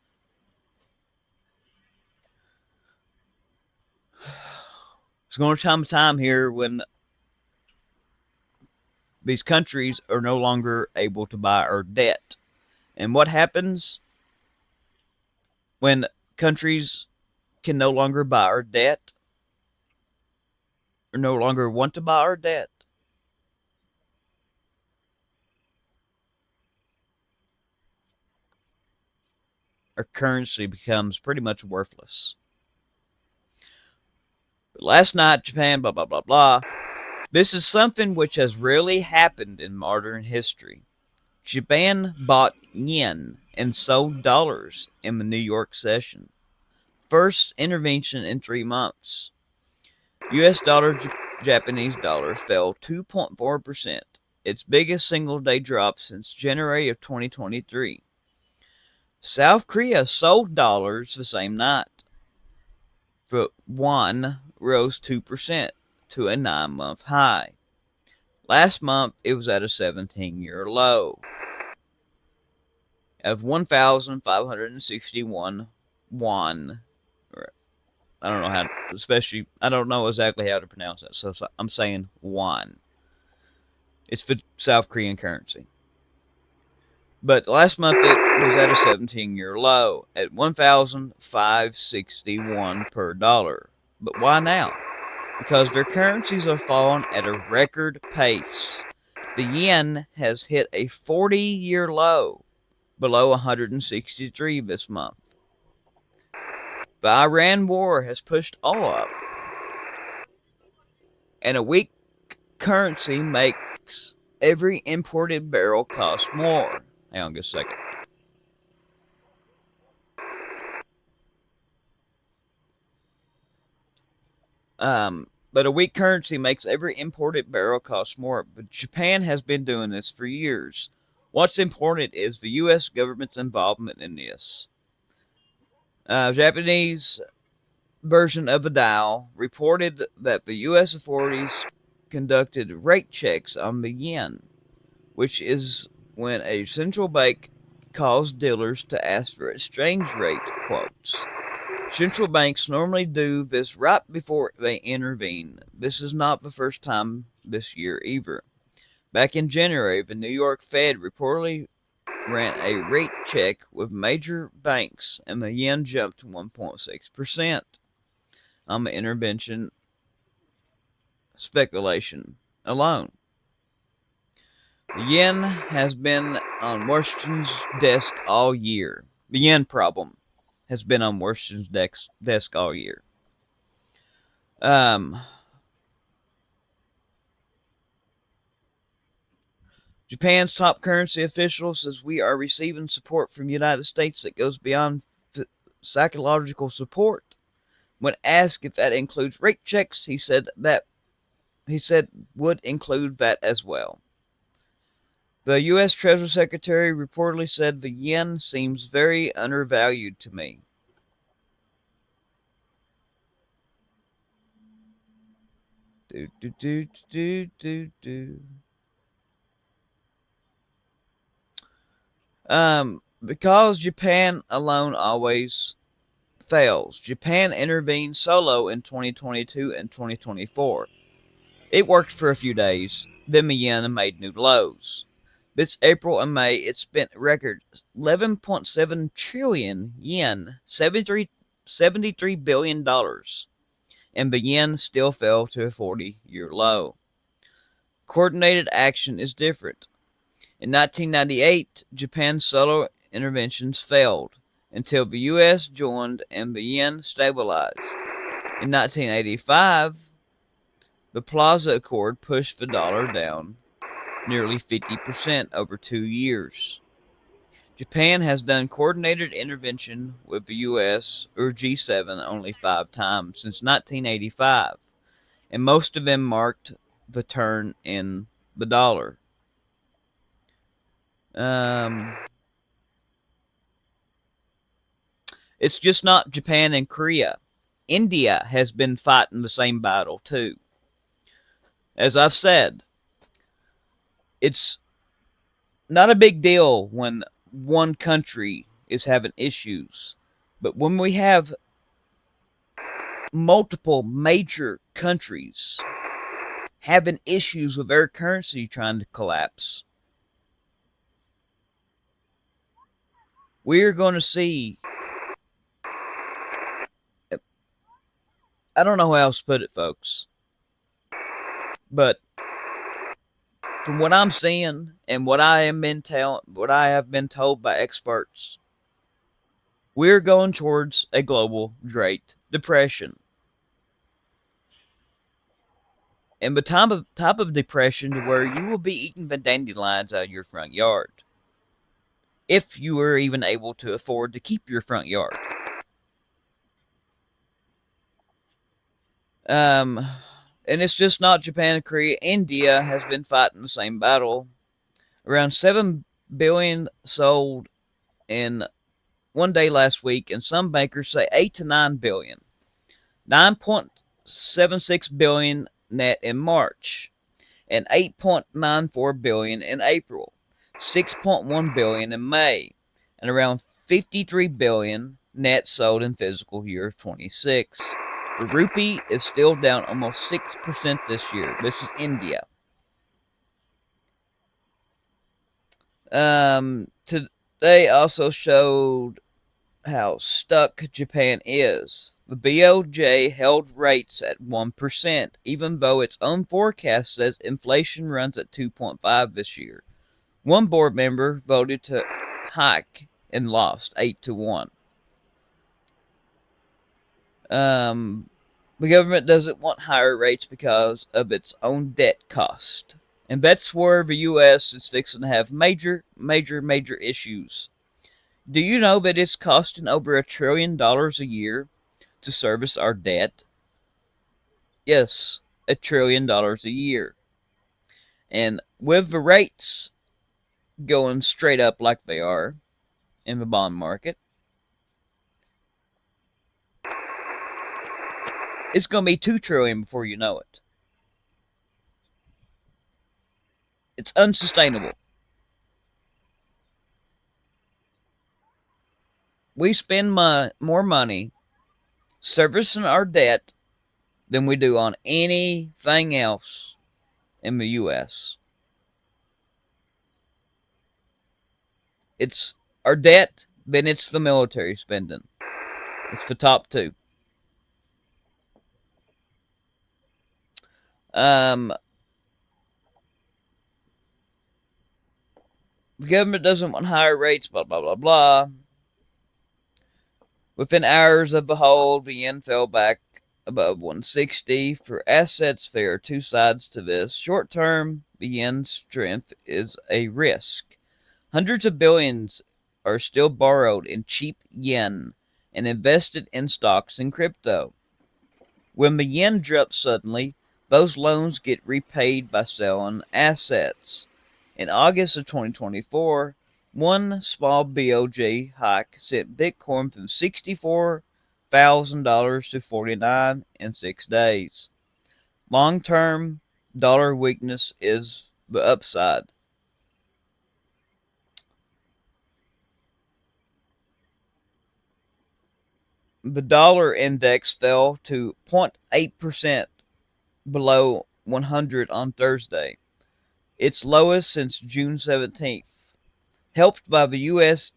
It's going to come a time here when these countries are no longer able to buy our debt. And what happens when countries can no longer buy our debt or no longer want to buy our debt? Our currency becomes pretty much worthless. But last night, Japan, blah, blah, blah, blah. This is something which has rarely happened in modern history. Japan bought yen and sold dollars in the New York session. First intervention in 3 months. U.S. dollar, Japanese dollar fell 2.4%, its biggest single-day drop since January of 2023. South Korea sold dollars the same night. The won rose 2% to a 9-month high. Last month, it was at a 17-year low of 1,561 won. I don't know how, I don't know exactly how to pronounce that, so I'm saying won. It's for South Korean currency. But last month, it was at a 17-year low at 1,561 per dollar. But why now? Because their currencies are falling at a record pace. The yen has hit a 40-year low, below 163 this month. The Iran war has pushed oil up, and a weak currency makes every imported barrel cost more. Hang on just a second. But a weak currency makes every imported barrel cost more. But Japan has been doing this for years. What's important is the U.S. government's involvement in this. Japanese version of the Dow reported that the U.S. authorities conducted rate checks on the yen, which is when a central bank calls dealers to ask for exchange rate quotes. Central banks normally do this right before they intervene. This is not the first time this year either. Back in January, the New York Fed reportedly ran a rate check with major banks, and the yen jumped 1.6% on the intervention speculation alone. The yen has been on Washington's desk all year. The yen problem has been on Washington's desk all year. Japan's top currency official says we are receiving support from the United States that goes beyond psychological support. When asked if that includes rate checks, he said would include that as well. The U.S. Treasury Secretary reportedly said the yen seems very undervalued to me. Do, do, do, do, do, do. Because Japan alone always fails. Japan intervened solo in 2022 and 2024. It worked for a few days, then the yen made new lows. This April and May, it spent a record 11.7 trillion yen, $73 billion, and the yen still fell to a 40-year low. Coordinated action is different. In 1998, Japan's solo interventions failed until the U.S. joined and the yen stabilized. In 1985, the Plaza Accord pushed the dollar down nearly 50% over 2 years. Japan has done coordinated intervention with the U.S. or G7 only 5 times since 1985, and most of them marked the turn in the dollar. It's just not Japan and Korea. India has been fighting the same battle too. As I've said, it's not a big deal when one country is having issues. But when we have multiple major countries having issues with their currency trying to collapse, we're going to see, I don't know how else to put it, folks, but from what I'm seeing and what I have been told by experts, we're going towards a global Great Depression. And the type of depression to where you will be eating the dandelions out of your front yard, if you were even able to afford to keep your front yard. And it's just not Japan and Korea. India has been fighting the same battle. Around 7 billion sold in one day last week, and some bankers say 8 to 9 billion. 9.76 billion net in March, and 8.94 billion in April, 6.1 billion in May, and around 53 billion net sold in fiscal year 26. The rupee is still down almost 6% this year. This is India. Today also showed how stuck Japan is. The BOJ held rates at 1%, even though its own forecast says inflation runs at 2.5 this year. One board member voted to hike and lost 8-1. The government doesn't want higher rates because of its own debt cost. And that's where the U.S. is fixing to have major issues. Do you know that it's costing over $1 trillion a year to service our debt? Yes, $1 trillion a year. And with the rates going straight up like they are in the bond market, it's going to be $2 trillion before you know it. It's unsustainable. We spend more money servicing our debt than we do on anything else in the U.S. It's our debt, then it's the military spending. It's the top two. The government doesn't want higher rates, blah, blah, blah, blah. Within hours of the hold, the yen fell back above 160. For assets, there are two sides to this. Short term, the yen's strength is a risk. Hundreds of billions are still borrowed in cheap yen and invested in stocks and crypto. When the yen drops suddenly, those loans get repaid by selling assets. In August of 2024, one small BOJ hike sent Bitcoin from $64,000 to $49,000 in 6 days. Long-term dollar weakness is the upside. The dollar index fell to 0.8% below 100 on Thursday, its lowest since June 17th, helped by the U.S.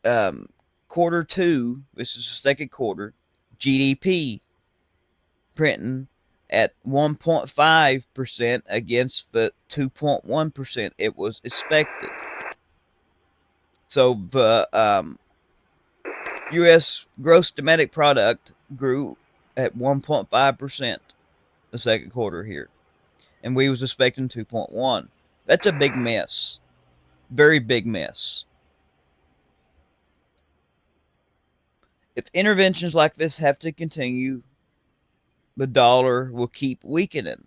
Quarter 2, this is the second quarter, GDP printing at 1.5% against the 2.1% it was expected. So the U.S. gross domestic product grew at 1.5% the second quarter here, and we was expecting 2.1. That's a big mess, very big mess. If interventions like this have to continue, the dollar will keep weakening.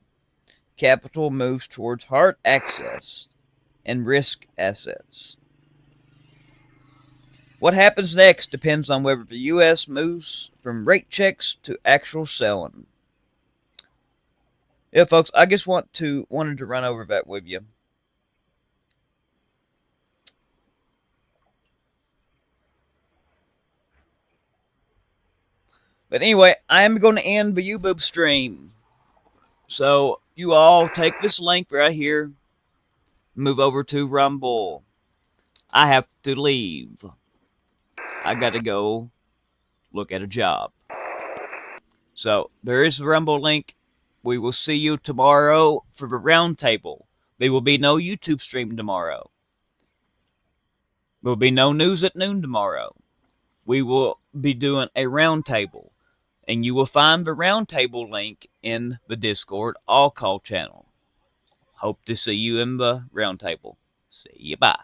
Capital moves towards hard access and risk assets. What happens next depends on whether the U.S. moves from rate checks to actual selling. Yeah, folks, I just wanted to run over that with you. But anyway, I am going to end the YouTube stream. So you all take this link right here, move over to Rumble. I have to leave. I got to go look at a job. So there is the Rumble link. We will see you tomorrow for the roundtable. There will be no YouTube stream tomorrow. There will be no news at noon tomorrow. We will be doing a roundtable. And you will find the roundtable link in the Discord all call channel. Hope to see you in the roundtable. See you. Bye.